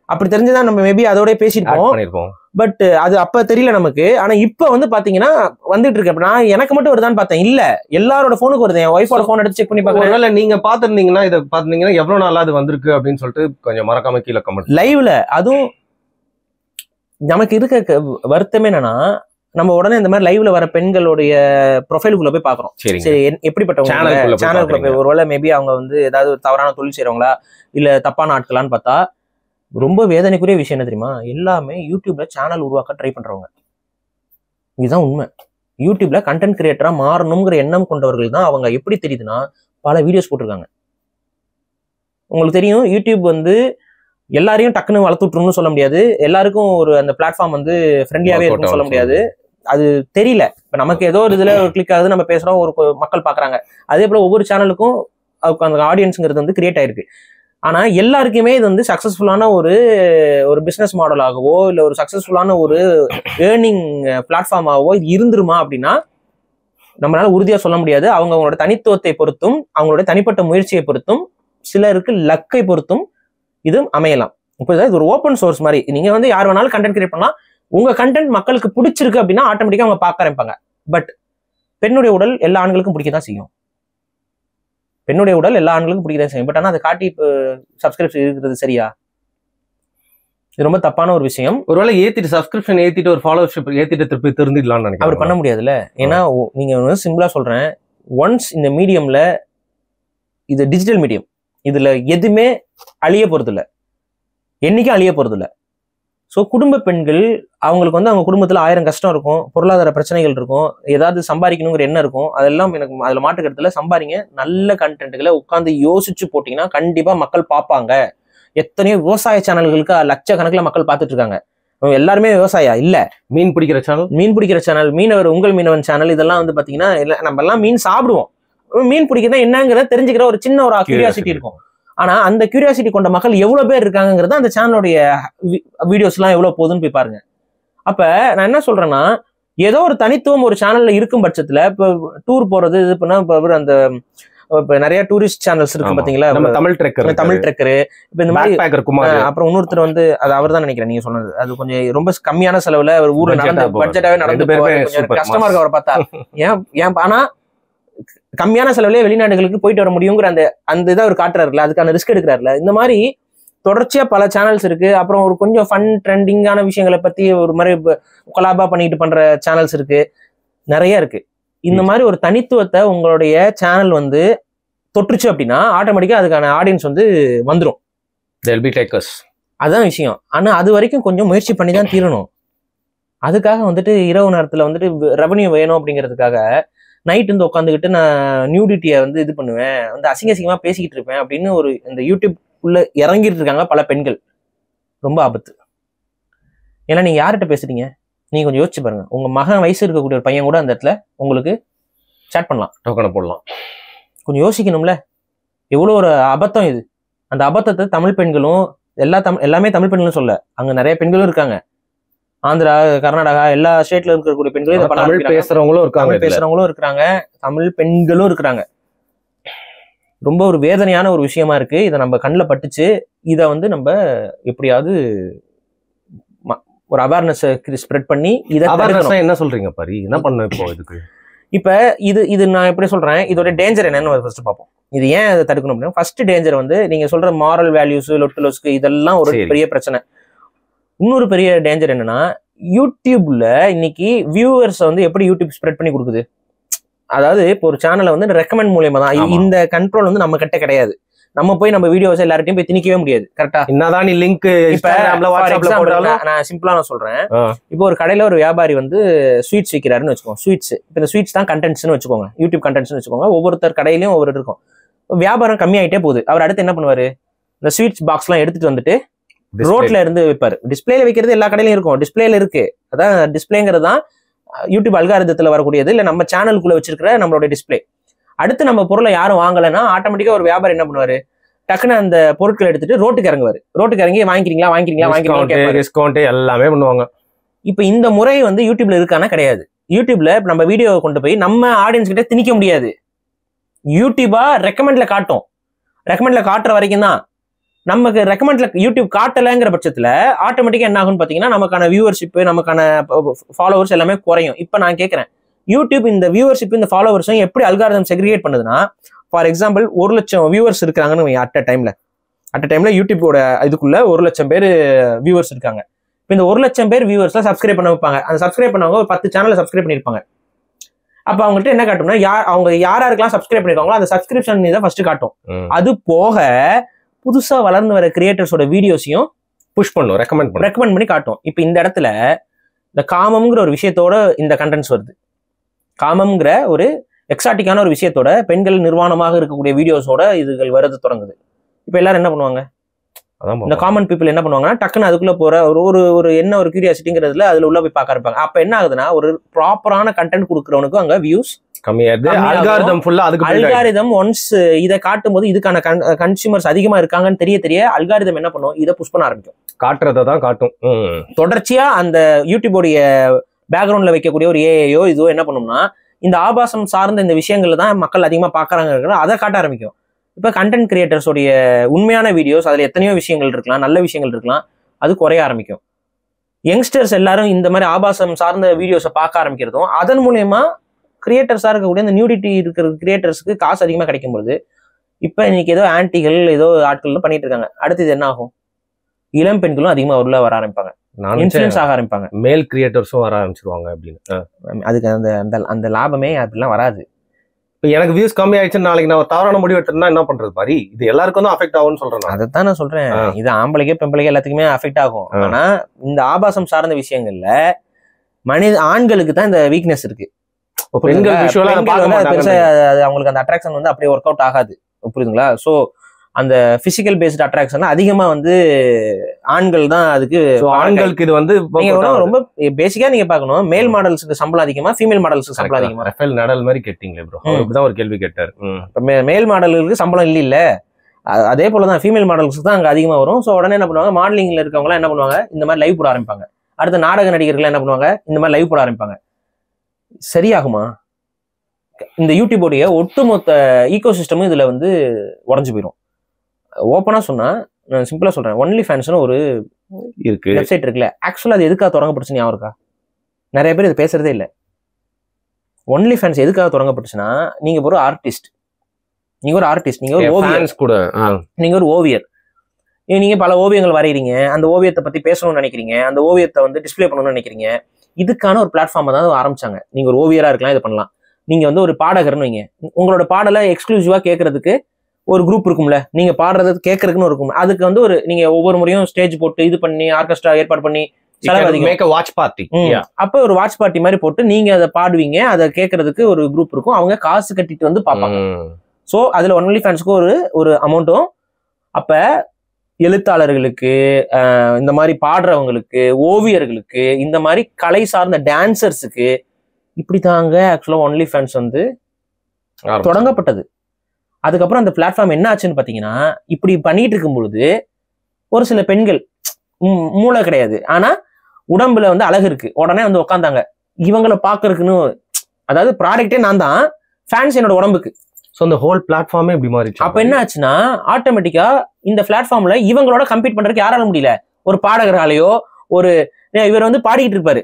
அப்படி தெரிஞ்சுதான் நம்ம மேபி அதோட பேசிருப்போம். பட் அது அப்ப தெரியல நமக்கு. ஆனா இப்ப வந்து பாத்தீங்கன்னா வந்துட்டு இருக்கு. நான் எனக்கு மட்டும் வருதான்னு பார்த்தேன், இல்ல எல்லாரோட போனுக்கு வருது. என் ஒய்ஃபோட போன் எடுத்து செக் பண்ணி பாக்குறேன். நீங்க பாத்துருந்தீங்கன்னா இதை பாத்துருந்தீங்கன்னா எவ்வளவு நாளா அது வந்திருக்கு அப்படின்னு சொல்லிட்டு கொஞ்சம் மறக்காம கீழே கமெண்ட் லைவ்ல. அதுவும் நமக்கு இருக்க வருத்தமே என்னன்னா, நம்ம உடனே இந்த மாதிரி லைவ்ல வர பெண்களுடைய ப்ரொஃபைலுக்குள்ள போய் பாக்குறோம். சரி எப்படிப்பட்டவங்க சேனலுக்குள்ள போய், ஒருவேளை மேபி அவங்க வந்து ஏதாவது தவறான தொழில் செய்யறவங்களா இல்ல தப்பான ஆட்களான்னு பார்த்தா ரொம்ப வேதனைக்குரிய விஷயம் என்ன தெரியுமா? எல்லாமே யூடியூப்ல சேனல் உருவாக்க ட்ரை பண்றவங்க. இதுதான் உண்மை. யூடியூப்ல கண்டென்ட் கிரியேட்டரா மாறணுங்கிற எண்ணம் கொண்டவர்கள் தான் அவங்க. எப்படி தெரியுதுன்னா, பல வீடியோஸ் போட்டிருக்காங்க. உங்களுக்கு தெரியும், யூடியூப் வந்து எல்லாரையும் டக்குன்னு வளர்த்துட்டுருன்னு சொல்ல முடியாது. எல்லாருக்கும் ஒரு அந்த பிளாட்ஃபார்ம் வந்து ஃப்ரெண்ட்லியாவே இருக்குன்னு சொல்ல முடியாது. அது தெரியல. இப்ப நமக்கு ஏதோ ஒரு இதுல ஒரு கிளிக் ஆகுது, நம்ம பேசுறோம், ஒரு மக்கள் பாக்குறாங்க. அதே போல ஒவ்வொரு சேனலுக்கும் அந்த ஆடியன்ஸுங்கிறது வந்து கிரியேட் ஆயிருக்கு. ஆனா எல்லாருக்குமே இது வந்து சக்சஸ்ஃபுல்லான ஒரு பிசினஸ் மாடலாகவோ இல்ல ஒரு சக்சஸ்ஃபுல்லான ஒரு ஏர்னிங் பிளாட்ஃபார்மாகவோ இது இருந்துருமா அப்படின்னா நம்மளால உறுதியா சொல்ல முடியாது. அவங்களோட தனித்துவத்தை பொறுத்தும் அவங்களோட தனிப்பட்ட முயற்சியை பொறுத்தும் சிலருக்கு லக்கை பொறுத்தும் இது அமையலாம். இப்போ இது ஒரு ஓப்பன் சோர்ஸ் மாதிரி. நீங்க வந்து யார் வேணாலும் கண்டென்ட் கிரியேட் பண்ணலாம். உங்க கண்டென்ட் மக்களுக்கு பிடிச்சிருக்கு அப்படின்னா ஆட்டோமேட்டிக்கா அவங்க பார்க்க ஆரம்பிப்பாங்க. பட் பெண்ணுடைய உடல் எல்லா ஆண்களுக்கும் பிடிக்கதான் செய்யும். பெண்ணுடைய உடல் எல்லா ஆண்களுக்கும் பிடிக்கதான் செய்யும். பட் ஆனா அதை காட்டி சப்ஸ்கிரிப்ஷன் இருக்கிறது சரியா? இது ரொம்ப தப்பான ஒரு விஷயம். ஒருவேளை ஏத்திட்டு சப்ஸ்கிரிப்ஷன் ஏத்திட்டு ஒரு ஃபாலோவர்ஷிப் ஏத்திட்டு திருப்பி திருந்திடலாம்னு நினைக்கிறேன். அவர் பண்ண முடியாதுல்ல. ஏன்னா நீங்க சிம்பிளா சொல்றேன், ஒன்ஸ் இந்த மீடியம்ல, இது டிஜிட்டல் மீடியம், இதுல எதுவுமே அழிய போறது இல்லை, என்னைக்கும் அழிய போறது இல்லை. ஸோ குடும்ப பெண்கள் அவங்களுக்கு வந்து அவங்க குடும்பத்துல 1000 கஷ்டம் இருக்கும், பொருளாதார பிரச்சனைகள் இருக்கும், ஏதாவது சம்பாதிக்கணுங்கிற எண்ணம் இருக்கும். அதெல்லாம் எனக்கு அதுல மாட்டுக்கிறதுல சம்பாதிங்க. நல்ல கண்டென்ட்களை உட்காந்து யோசிச்சு போட்டீங்கன்னா கண்டிப்பா மக்கள் பார்ப்பாங்க. எத்தனையோ விவசாய சேனல்களுக்கு லட்சக்கணக்கில் மக்கள் பார்த்துட்டு இருக்காங்க. எல்லாருமே விவசாயா இல்ல, மீன் பிடிக்கிற சேனல், மீனவர் உங்கள் மீனவன் சேனல், இதெல்லாம் வந்து பாத்தீங்கன்னா நம்ம எல்லாம் மீன் சாப்பிடுவோம். மீன் பிடிக்கிறதா என்னங்கிறத தெரிஞ்சுக்கிற ஒரு சின்ன ஒரு கியூரியாசிட்டி இருக்கும். ஆனா அந்த கியூரியாசிட்டி கொண்ட மக்கள் எவ்வளவு பேர் இருக்காங்கிறத அந்த சேனலுடைய வீடியோஸ் எல்லாம் எவ்வளவு போகுதுன்னு போய் பாருங்க. அப்ப நான் என்ன சொல்றேன்னா, ஏதோ ஒரு தனித்துவம் ஒரு சேனல்ல இருக்கும் பட்சத்துல, இப்ப டூர் போறது இது பண்ணா அந்த இப்ப நிறைய டூரிஸ்ட் சேனல்ஸ் இருக்கு பாத்தீங்களா, தமிழ் ட்ரெக்கரு, இப்ப இந்த மாதிரி அப்புறம் இன்னொருத்தர் வந்து அது அவர் தான் நினைக்கிறேன் நீங்க சொன்னது, அது கொஞ்சம் ரொம்ப கம்மியான செலவுல ஒரு ஊர்ல நடந்து பட்ஜெட்டாவே நடந்து கஷ்டமா இருக்கு அவரை பார்த்தா. ஏன் ஆனா கம்மியான செலவுலயே வெளிநாடுகளுக்கு போயிட்டு வர முடியுங்கிற அந்த இதை அவர் காட்டுறாருல, அதுக்கான ரிஸ்க் எடுக்கிறாருல. இந்த மாதிரி தொடர்ச்சியா பல சேனல்ஸ் இருக்கு. அப்புறம் ஒரு கொஞ்சம் ஃபன் ட்ரெண்டிங்கான விஷயங்களை பத்தி ஒரு மாதிரி கொலாபா பண்ணிட்டு பண்ற சேனல்ஸ் இருக்கு, நிறைய இருக்கு. இந்த மாதிரி ஒரு தனித்துவத்தை உங்களுடைய சேனல் வந்து தொற்றுச்சு அப்படின்னா ஆட்டோமேட்டிக்கா அதுக்கான ஆடியன்ஸ் வந்து வந்துடும். அதான் விஷயம். ஆனா அது வரைக்கும் கொஞ்சம் முயற்சி பண்ணி தான் தீரணும். அதுக்காக வந்துட்டு இரவு நேரத்துல வந்துட்டு ரெவன்யூ வேணும் அப்படிங்கிறதுக்காக நைட் வந்து உட்காந்துக்கிட்டு நான் நியூடிட்டியை வந்து இது பண்ணுவேன், வந்து அசிங்கமா பேசிக்கிட்டு இருப்பேன் அப்படின்னு ஒரு இந்த யூடியூப் உள்ள இறங்கிட்டு இருக்காங்க பல பெண்கள். ரொம்ப ஆபத்து. ஏன்னா நீங்க யார்கிட்ட பேசுறீங்க? நீங்க கொஞ்சம் யோசிச்சு பாருங்க. உங்க மகன் வயசு இருக்கக்கூடிய ஒரு பையன் கூட அந்த இடத்துல உங்களுக்கு சாட் பண்ணலாம், டோக்கனை போடலாம். கொஞ்சம் யோசிக்கணும்ல, எவ்வளவு ஒரு அபத்தம் இது. அந்த அபத்தத்தை தமிழ் பெண்களும் எல்லாமே தமிழ் பெண்களும் சொல்ல, அங்க நிறைய பெண்களும் இருக்காங்க. ஆந்திரா, கர்நாடகா, எல்லா ஸ்டேட்ல இருக்கக்கூடிய பெண்களும் இதை தமிழ் பேசுறவங்களும் இருக்கிறாங்க, தமிழ் பெண்களும் இருக்கிறாங்க. ரொம்ப ஒரு வேதனையான ஒரு விஷயமா இருக்கு. இதை நம்ம கண்ணில் பட்டுச்சு. இதை வந்து நம்ம எப்படியாவது ஒரு அவேர்னஸ் ஸ்ப்ரெட் பண்ணி இதை என்ன சொல்றீங்க பாரு, என்ன பண்ண இப்போ இதுக்கு? இப்ப இது நான் எப்படி சொல்றேன், இதோட டேஞ்சர் என்னன்னு ஃபர்ஸ்ட் பார்ப்போம். இது ஏன் அதை தடுக்கணும் அப்படின்னா, ஃபர்ஸ்ட் டேஞ்சர் வந்து நீங்க சொல்ற மாரல் வேல்யூஸ், லொட்டுலோஸ்க்கு இதெல்லாம் ஒரு பெரிய பிரச்சனை. இன்னொரு பெரிய டேஞ்சர் என்னன்னா, யூடியூப்ல இன்னைக்கு வியூவர்ஸ் வந்து எப்படி யூடியூப் ஸ்ப்ரெட் பண்ணி கொடுக்குது. அதாவது இப்போ ஒரு சேனலை வந்து ரெக்கமெண்ட் மூலியமா தான். இந்த கண்ட்ரோல் வந்து நம்ம கிட்ட கிடையாது. நம்ம போய் நம்ம வீடியோஸ் எல்லார்ட்டையும் போய் திணிக்கவே முடியாது. கரெக்டா? என்னதான் லிங்க் நான் சிம்பிளா நான் சொல்றேன். இப்போ ஒரு கடையில ஒரு வியாபாரி வந்து ஸ்வீட்ஸ் விற்கிறாருன்னு வச்சுக்கோங்க. ஸ்வீட்ஸ், இப்போ இந்த ஸ்வீட்ஸ் தான் கண்டென்ட்ஸ்னு வச்சுக்கோங்க, யூடியூப் கண்டென்ட்ஸ்னு வச்சுக்கோங்க. ஒவ்வொருத்தர் கடையிலயும் ஒவ்வொரு இருக்கும். வியாபாரம் கம்மியாயிட்டே போகுது. அவர் அடுத்து என்ன பண்ணுவாரு, இந்த ஸ்வீட்ஸ் பாக்ஸ் எல்லாம் எடுத்துட்டு வந்துட்டு ரோட்ல இருந்து வைப்பாரு. டிஸ்பிளேல வைக்கிறது எல்லா கடையிலும் இருக்கும், டிஸ்பிளேல இருக்கு. அதான் டிஸ்பிளேங்கிறது தான் யூடியூப் அல்காரிதத்துல வரக்கூடியது, இல்ல நம்ம சேனலுக்குள்ள வச்சிருக்கிற நம்மளோட டிஸ்பிளே. அடுத்து நம்ம பொருளை யாரும் வாங்கலைன்னா ஆட்டோமேட்டிக்கா ஒரு வியாபாரி என்ன பண்ணுவாரு, டக்குன்னு அந்த பொருட்களை எடுத்துட்டு ரோட்டுக்கு இறங்குவாரு. ரோட்டுக்கு இறங்கி வாங்கிக்கிறீங்களா எல்லாமே பண்ணுவாங்க. இப்ப இந்த முறை வந்து யூடியூப்ல இருக்கானா? கிடையாது. யூடியூப்ல நம்ம வீடியோ கொண்டு போய் நம்ம ஆடியன்ஸ் கிட்ட திணிக்க முடியாது. யூடியூபா ரெக்கமெண்ட்ல காட்டும். ரெக்கமெண்ட்ல காட்டுற வரைக்கும் தான். நமக்கு ரெக்கமெண்ட்ல யூடியூப் காட்டலைங்கிற பட்சத்துல ஆட்டோமேட்டிக்கா என்ன ஆகும்னு பாத்தீங்கன்னா நமக்கான வியூவர்ஷிப், நமக்கான ஃபாலோவர்ஸ் எல்லாமே குறையும். இப்ப நான் கேட்கறேன், யூடியூப் இந்த வியூவர்ஷிப் இந்த ஃபாலோவர்ஸும் எப்படி அல்காரிதம் செக்ரிகேட் பண்ணுதுன்னா, ஃபார் எக்ஸாம்பிள் 1,00,000 வியூவர்ஸ் இருக்காங்கன்னு அட் அ டைம்ல யூடியூபோட இதுக்குள்ள 1,00,000 பேர் வியூவர்ஸ் இருக்காங்க. இப்போ இந்த 1,00,000 பேர் வியூவர்ஸ்ல சப்ஸ்கிரைப் பண்ண வைப்பாங்க. அந்த சப்ஸ்கிரைப் பண்ணவங்க ஒரு 10 சேனலை சப்ஸ்கிரைப் பண்ணியிருப்பாங்க. அப்ப அவங்கள்ட்ட என்ன காட்டும்னா, அவங்க யாருக்கெல்லாம் சப்ஸ்கிரைப் பண்ணிருக்காங்களோ அந்த சப்ஸ்கிரிப்ஷன் இதை ஃபர்ஸ்ட் காட்டும். அது போக புதுசா வளர்ந்து வர கிரியேட்டர்ஸோட வீடியோஸையும் புஷ் பண்ணும், ரெக்கமெண்ட் பண்ணி காட்டும். இப்போ இந்த இடத்துல இந்த காமம்ங்கிற ஒரு விஷயத்தோட இந்த கண்டென்ட்ஸ் வருது. காமம்ங்கிற ஒரு எக்ஸாட்டிக்கான ஒரு விஷயத்தோட பெண்கள் நிர்வாணமாக இருக்கக்கூடிய வீடியோஸோட இதுகள் வரது தொடங்குது. இப்போ எல்லாரும் என்ன பண்ணுவாங்க, இந்த காமன் பீப்புள் என்ன பண்ணுவாங்கன்னா டக்குன்னு அதுக்குள்ள போற ஒரு என்ன ஒரு கியூரியாசிட்டிங்கிறதுல அதுல உள்ள போய் பார்க்க இருப்பாங்க. அப்ப என்ன ஆகுதுன்னா, ஒரு ப்ராப்பரான கண்டென்ட் கொடுக்குறவனுக்கு அங்க வியூஸ் கம்மியாகுது. அல்காரிதம் ஒன்ஸ் இதை காட்டும் போது இதுக்கான கன்சியூமர்ஸ் அதிகமா இருக்காங்கன்னு தெரிய அல்காரிதம் என்ன பண்ணும், இதை புஷ் பண்ண ஆரம்பிக்கும். காட்டுறதை தான் காட்டும். தொடர்ச்சியா அந்த யூடியூபோடைய பேக்ரவுண்ட்ல வைக்கக்கூடிய ஒரு ஏஐயோ இதுவோ என்ன பண்ணும்னா, இந்த ஆபாசம் சார்ந்த இந்த விஷயங்கள்ல தான் மக்கள் அதிகமா பாக்குறாங்க, அதை காட்ட ஆரம்பிக்கும். இப்போ கண்டென்ட் கிரியேட்டர்ஸோடைய உண்மையான வீடியோஸ் அதில் எத்தனையோ விஷயங்கள் இருக்கலாம், நல்ல விஷயங்கள் இருக்கலாம், அது குறைய ஆரம்பிக்கும். யங்ஸ்டர்ஸ் எல்லாரும் இந்த மாதிரி ஆபாசம் சார்ந்த வீடியோஸை பார்க்க ஆரம்பிக்கிறதும் அதன் மூலயமா கிரியேட்டர்ஸாக இருக்கக்கூடிய இந்த நியூடிட்டி இருக்கிற கிரியேட்டர்ஸ்க்கு காசு அதிகமாக கிடைக்கும்போது இப்போ இன்னைக்கு ஏதோ ஆன்டிகள் ஏதோ ஆட்கள் பண்ணிட்டு இருக்காங்க. அடுத்து இது என்ன ஆகும், இளம் பெண்களும் அதிகமாக உள்ள வர ஆரம்பிப்பாங்க, இன்ஃப்ளூயன்ஸ் ஆக ஆரம்பிப்பாங்க, மேல் கிரியேட்டர்ஸும் வர ஆரம்பிச்சிருவாங்க அப்படின்னு. அதுக்கு அந்த அந்த லாபமே அப்படிலாம் வராது. இப்போ எனக்கு வியூஸ் கம்மி ஆயிடுச்சு, நாளைக்கு நான் தவறான முடிவு எடுத்தேன்னா என்ன பண்றது மாதிரி, இது எல்லாருக்கும் தான் அஃபெக்ட் ஆகும்னு சொல்றேன். அதைத்தான் நான் சொல்றேன், இது ஆம்பளைக்கே பெம்பளைக்கே எல்லாத்துக்குமே அஃபெக்ட் ஆகும். ஆனா இந்த ஆபாசம் சார்ந்த விஷயங்கள்ல ஆண்களுக்கு தான் இந்த வீக்னஸ் இருக்கு. பெருசா அவங்களுக்கு அந்த அட்ராக்ஷன் வந்து அப்படியே ஒர்க் அவுட் ஆகாது, புரியுதுங்களா? ஸோ அந்த பிசிக்கல் பேஸ்ட் அட்ராக்ஷன் அதிகமா வந்து ஆண்கள் தான் அதுக்கு. ஆண்களுக்கு இது வந்து ரொம்ப பேசிக்கா நீங்க பாக்கணும், மேல் மாடல்ஸுக்கு சம்பளம் அதிகமா, ஃபீமேல் மாடல்ஸுக்கு சம்பளம் அதிகமா. ரஃபேல் நடல் மாதிரி கேட்டீங்களே ப்ரோ, இப்படிதான் ஒரு கேள்வி கேட்டார். மேல் மாடல்களுக்கு சம்பளம் இல்ல, அதே போலதான் ஃபீமேல் மாடல்ஸுக்கு தான் அங்க அதிகமா வரும். ஸோ உடனே என்ன பண்ணுவாங்க, மாடலிங்ல இருக்கவங்க எல்லாம் என்ன பண்ணுவாங்க, இந்த மாதிரி லைவ் போட ஆரம்பிப்பாங்க. அடுத்த நாடக நடிகர்கள் என்ன பண்ணுவாங்க, இந்த மாதிரி லைவ் போட ஆரம்பிப்பாங்க. சரியாகுமா? இந்த யூடியூபோடைய ஒட்டுமொத்த ஈகோ சிஸ்டமும் இதுல வந்து உடஞ்சு போயிடும். ஓப்பனா சொன்னா, நான் சிம்பிளா சொல்றேன், ஒன்லி ஃபேன்ஸ்னு ஒரு இருக்கு வெப்சைட் இருக்குல்ல, ஆக்சுவலா அது எதுக்காக தொடங்கப்பட்டுச்சு ஞாபகம் இருக்கா? நிறைய பேர் இது பேசுறதே இல்லை. ஒன்லி ஃபேன்ஸ் எதுக்காக தொடங்கப்பட்டுச்சுன்னா, நீங்க ஒரு ஆர்டிஸ்ட், நீங்க ஒரு ஓவியர் கூட, நீங்க ஒரு ஓவியர், நீங்க பல ஓவியங்கள் வரைகிறீங்க, அந்த ஓவியத்தை பத்தி பேசணும்னு நினைக்கிறீங்க, அந்த ஓவியத்தை வந்து டிஸ்பிளே பண்ணணும்னு நினைக்கிறீங்க. இதுக்கான ஒரு பிளாட்ஃபார்மை தான் ஆரம்பிச்சாங்க. நீங்க ஒரு ஓவியரா இருக்கலாம், இது பண்ணலாம். நீங்க வந்து ஒரு பாடகர்னு வைங்க, உங்களோட பாடலை எக்ஸ்க்ளூசிவா கேட்கறதுக்கு ஒரு குரூப் இருக்கும்ல, நீங்க பாடுறது கேட்கறதுக்குன்னு இருக்கும். அதுக்கு வந்து ஒரு நீங்க ஒவ்வொரு முறையும் ஸ்டேஜ் போட்டு இது பண்ணி ஆர்கெஸ்ட்ரா ஏற்பாடு பண்ணி வாட்ச் பார்ட்டி, அப்ப ஒரு வாட்ச் பார்ட்டி மாதிரி போட்டு நீங்க அதை பாடுவீங்க, அதை கேட்கறதுக்கு ஒரு குரூப் இருக்கும், அவங்க காசு கட்டிட்டு வந்து பார்ப்பாங்க. ஸோ அதுல ஒன்லி ஃபேன்ஸ்க்கு ஒரு அமௌண்ட்டும், அப்ப எழுத்தாளர்களுக்கு, இந்த மாதிரி பாடுறவங்களுக்கு, ஓவியர்களுக்கு, இந்த மாதிரி கலை சார்ந்த டான்சர்ஸுக்கு, இப்படிதாங்க ஆக்சுவலா ஒன்லி ஃபேன்ஸ் வந்து தொடங்கப்பட்டது. அதுக்கப்புறம் அந்த பிளாட்ஃபார்ம் என்ன ஆச்சுன்னு பாத்தீங்கன்னா, இப்படி பண்ணிட்டு இருக்கும் பொழுது ஒரு சில பெண்கள் மூளை கிடையாது, ஆனா உடம்புல வந்து அழகு இருக்கு, உடனே வந்து உட்காந்தாங்க இவங்களை பாக்குறதுக்குன்னு. அதாவது ப்ராடக்டே நான் தான், ஃபேன்ஸ் என்னோட உடம்புக்கு. ஸோ அந்த ஹோல் பிளாட்ஃபார்மே இப்படி மாறிடுச்சு. அப்ப என்ன ஆச்சுன்னா, ஆட்டோமேட்டிக்கா இந்த பிளாட்ஃபார்ம்ல இவங்களோட கம்பீட் பண்றதுக்கு யாரால முடியல, ஒரு பாடகராலேயோ, ஒரு இவர் வந்து பாடிக்கிட்டு இருப்பாரு,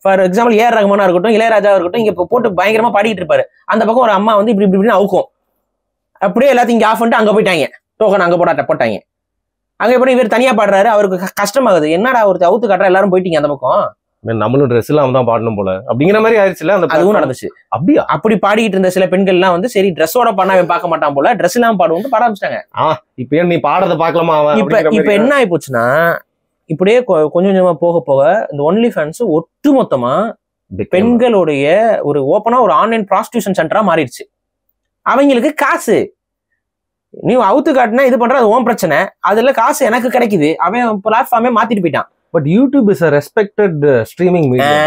ஃபார் எக்ஸாம்பிள் ஏஆர் ரஹ்மானா இருக்கட்டும், இளையராஜா இருக்கட்டும், இங்க போட்டு பயங்கரமா பாடிட்டு இருப்பாரு, அந்த பக்கம் ஒரு அம்மா வந்து இப்படி இப்படின்னு அவுக்கும், அப்படியே எல்லாத்தையும் இங்க ஆஃப் பண்ணிட்டு அங்க போயிட்டாங்க, டோக்கன் அங்க போட்டாங்க. அங்க போய் இவர் தனியா பாடுறாரு, அவருக்கு கஷ்டமாகுது, என்னடா ஒரு அவுத்து காட்டுற, எல்லாரும் போயிட்டீங்க அந்த பக்கம், நம்மளும் ட்ரெஸ் எல்லாம் தான் பாடணும் போல அப்படிங்கிற மாதிரி ஆயிடுச்சுல. அந்த அதுவும் நடந்துச்சு. அப்படியா? அப்படி பாடிட்டு இருந்த சில பெண்கள் எல்லாம் வந்து சரி ட்ரெஸ்ஸோட பண்ணாம பார்க்க மாட்டான் போல, ட்ரெஸ் எல்லாம் பாடுவோம் பாட ஆரம்பிச்சிட்டாங்க. இப்ப நீ பாடத்தை பார்க்கலாமா? இப்ப என்ன ஆகி போச்சுன்னா, இப்படியே கொஞ்சம் கொஞ்சமா போக போக இந்த ஒன்லி ஃபேன்ஸ் ஒட்டு மொத்தமா பெண்களுடைய ஒரு ஓப்பனா ஒரு ஆன்லைன் ப்ராஸ்டியூஷன் சென்டரா மாறிடுச்சு. அவங்களுக்கு காசு நீ அவுத்து காட்டினா இது பண்ற, அது ஓன் பிரச்சனை, அதுல காசு எனக்கு கிடைக்குது, அவன் பிளாட்ஃபார்மே மாத்திட்டு போயிட்டான். But YouTube is a respected streaming media.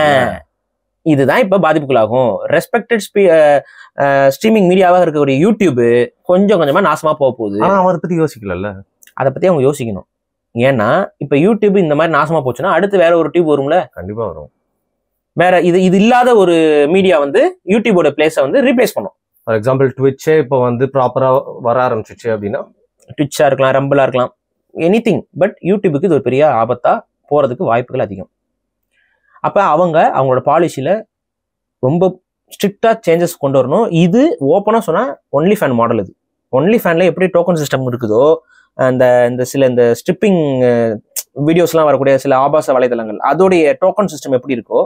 இதுதான் இப்ப பாதிப்புகளாகும். ரெஸ்பெக்டட் ஸ்ட்ரீமிங் மீடியாவாக இருக்கக்கூடிய யூடியூப் கொஞ்சம் கொஞ்சமா நாசமா போக போகுது. அதை பத்தி யோசிக்கல, அதை பத்தி அவங்க யோசிக்கணும். ஏன்னா இப்ப யூடியூப் இந்த மாதிரி நாசமா போச்சுன்னா அடுத்து வேற ஒரு டியூப் வரும்ல, கண்டிப்பா வரும். வேற இது இல்லாத ஒரு மீடியா வந்து யூடியூபோட பிளேஸை வந்து ரீப்ளேஸ் பண்ணும். ஃபார் எக்ஸாம்பிள் ட்விட்சே இப்போ வந்து ப்ராப்பரா வர ஆரம்பிச்சிச்சு அப்படின்னா ட்விட்சா இருக்கலாம், ரம்பிளா இருக்கலாம், எனிதிங். பட் யூடியூபுக்கு இது ஒரு பெரிய ஆபத்தா போறதுக்கு வாய்ப்புகள் அதிகம். அப்ப அவங்களோட பாலிசியில ரொம்ப ஸ்ட்ரிக்டா சேஞ்சஸ் கொண்டு வரணும். இது ஓப்பனா சொன்னா ஒன்லி ஃபேன் மாடல். இது ஒன்லி ஃபேன்ல எப்படி டோக்கன் சிஸ்டம் இருக்குதோ, இந்த சில இந்த ஸ்ட்ரிப்பிங் வீடியோஸ்லாம் வரக்கூடிய சில ஆபாச வலைதளங்கள், அதோடைய டோக்கன் சிஸ்டம் எப்படி இருக்கோ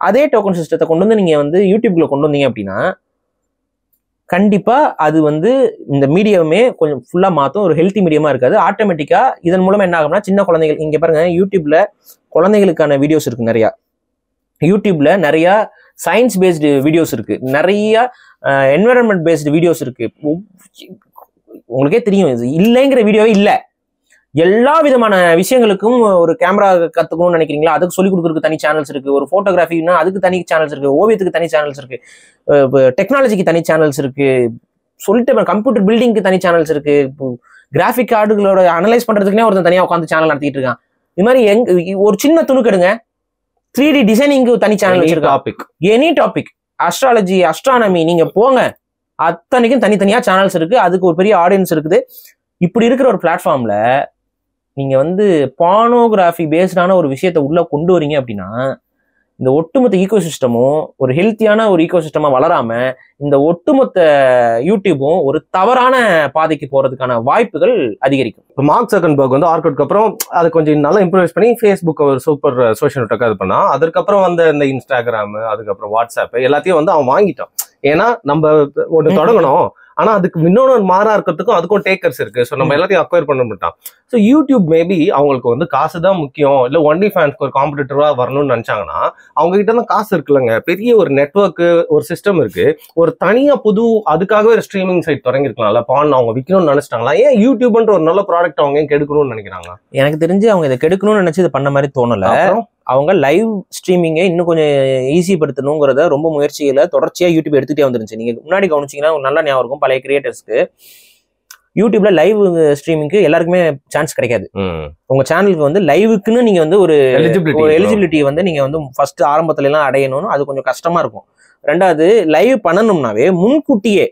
அதே டோக்கன் சிஸ்டத்தை கொண்டு வந்து நீங்க வந்து யூடியூப்ல கொண்டு வந்தீங்க அப்படின்னா கண்டிப்பா அது வந்து இந்த மீடியமே கொஞ்சம் ஃபுல்லா மாற்றும். ஒரு ஹெல்த்தி மீடியமா இருக்காது. ஆட்டோமேட்டிக்கா இதன் மூலமா என்ன ஆகும்னா, சின்ன குழந்தைகள், இங்க பாருங்க யூடியூப்ல குழந்தைகளுக்கான வீடியோஸ் இருக்கு நிறைய. யூடியூப்ல நிறைய சயின்ஸ் பேஸ்டு வீடியோஸ் இருக்கு, நிறைய என்விரான்மெண்ட் பேஸ்டு வீடியோஸ் இருக்கு. உங்களுக்கே தெரியும், இது இல்லைங்கிற வீடியோவே இல்லை. எல்லா விதமான விஷயங்களுக்கும் ஒரு கேமரா கத்துக்கணும்னு நினைக்கிறீங்களா, அதுக்கு சொல்லிக் கொடுக்கறதுக்கு தனி சேனல்ஸ் இருக்கு. ஒரு போட்டோகிராஃபின்னா அதுக்கு தனி சேனல்ஸ் இருக்கு. ஓவியத்துக்கு தனி சேனல்ஸ் இருக்கு. டெக்னாலஜிக்கு தனி சேனல்ஸ் இருக்கு. சொல்லிட்டு கம்ப்யூட்டர் பில்டிங்க்கு தனி சேனல்ஸ் இருக்கு. கிராஃபிக் கார்டுகளோட அனலைஸ் பண்றதுக்குனே ஒருத்தன் தனியா உட்காந்து சேனல் நடத்திட்டு இருக்கான். இது மாதிரி ஒரு சின்ன துணுக்கெடுங்க, 3D டிசைனிங்க்கு தனி சேனல் வச்சிருக்கான். எனி டாபிக், அஸ்ட்ராலஜி, அஸ்ட்ரானமி, நீங்க போங்க, அத்தனைக்கும் தனித்தனியா சேனல்ஸ் இருக்கு. அதுக்கு ஒரு பெரிய ஆடியன்ஸ் இருக்குது. இப்படி இருக்கிற ஒரு பிளாட்ஃபார்ம்ல நீங்க வந்து பானோகிராஃபி பேஸ்டான ஒரு விஷயத்த உள்ள கொண்டு வரீங்க அப்படின்னா, இந்த ஒட்டுமொத்த ஈகோ சிஸ்டமும் ஒரு ஹெல்த்தியான ஒரு ஈகோ சிஸ்டமா வளராம இந்த ஒட்டுமொத்த யூடியூபும் ஒரு தவறான பாதைக்கு போறதுக்கான வாய்ப்புகள் அதிகரிக்கும். இப்போ மார்க் ஜக்கர்பர்க் வந்து ஆர்குட்க்கு அப்புறம் அது கொஞ்சம் நல்லா இம்ப்ரூவைஸ் பண்ணி ஃபேஸ்புக் ஒரு சூப்பர் சோஷியல் நெட்வொர்க் அது பண்ணா. அதுக்கப்புறம் வந்து இந்த இன்ஸ்டாகிராம், அதுக்கப்புறம் வாட்ஸ்அப் எல்லாத்தையும் வந்து அவன் வாங்கிட்டான். ஏன்னா நம்ம ஒன்று தொடங்கணும், ஆனா அதுக்கு இன்னொன்று மாறா இருக்கிறதுக்கும் அதுக்கும் டேக்கர்ஸ் இருக்கு. ஸோ நம்ம எல்லாத்தையும் அக்வயர் பண்ண மாட்டான். ஸோ யூடியூப் மேபி அவங்களுக்கு வந்து காசு தான் முக்கியம், இல்லை ஒன்லி ஃபேன்ஸ்க்கு ஒரு காம்படிட்டரா வரணும்னு நினைச்சாங்கன்னா அவங்க கிட்ட தான் காசு இருக்குல்லங்க, பெரிய ஒரு நெட்வொர்க், ஒரு சிஸ்டம் இருக்கு. ஒரு தனியா புது அதுக்காகவே ஒரு ஸ்ட்ரீமிங் சைட் தொடங்கிருக்கலாம்ல. பான் அவங்க விற்கணும்னு நினைச்சிட்டாங்களா? ஏன் யூடியூப்ன்ற ஒரு நல்ல ப்ராடக்ட் அவங்க ஏன் கெடுக்கணும்னு நினைக்கிறாங்க? எனக்கு தெரிஞ்சு அவங்க இதை கெடுக்கணும்னு நினைச்சு இது பண்ண மாதிரி தோணல. அவங்க லைவ் ஸ்ட்ரீமிங்கை இன்னும் கொஞ்சம் ஈஸிப்படுத்தணுங்கிறத ரொம்ப முயற்சிகளை தொடர்ச்சியா யூடியூப் எடுத்துகிட்டே வந்துருந்துச்சு. நீங்க முன்னாடி கவனிச்சிங்கன்னா நல்லா ஞாபகம் இருக்கும், பழைய கிரியேட்டர்ஸ்க்கு யூடியூப்ல லைவ் ஸ்ட்ரீமிங்க்கு எல்லாருக்குமே சான்ஸ் கிடைக்காது. உங்க சேனலுக்கு வந்து லைவுக்குன்னு நீங்க வந்து ஒரு எலிஜிபிலிட்டி வந்து நீங்க வந்து ஃபர்ஸ்ட் ஆரம்பத்துல எல்லாம் அடையணும்னு அது கொஞ்சம் கஷ்டமா இருக்கும். ரெண்டாவது, லைவ் பண்ணணும்னாவே முன்கூட்டியே,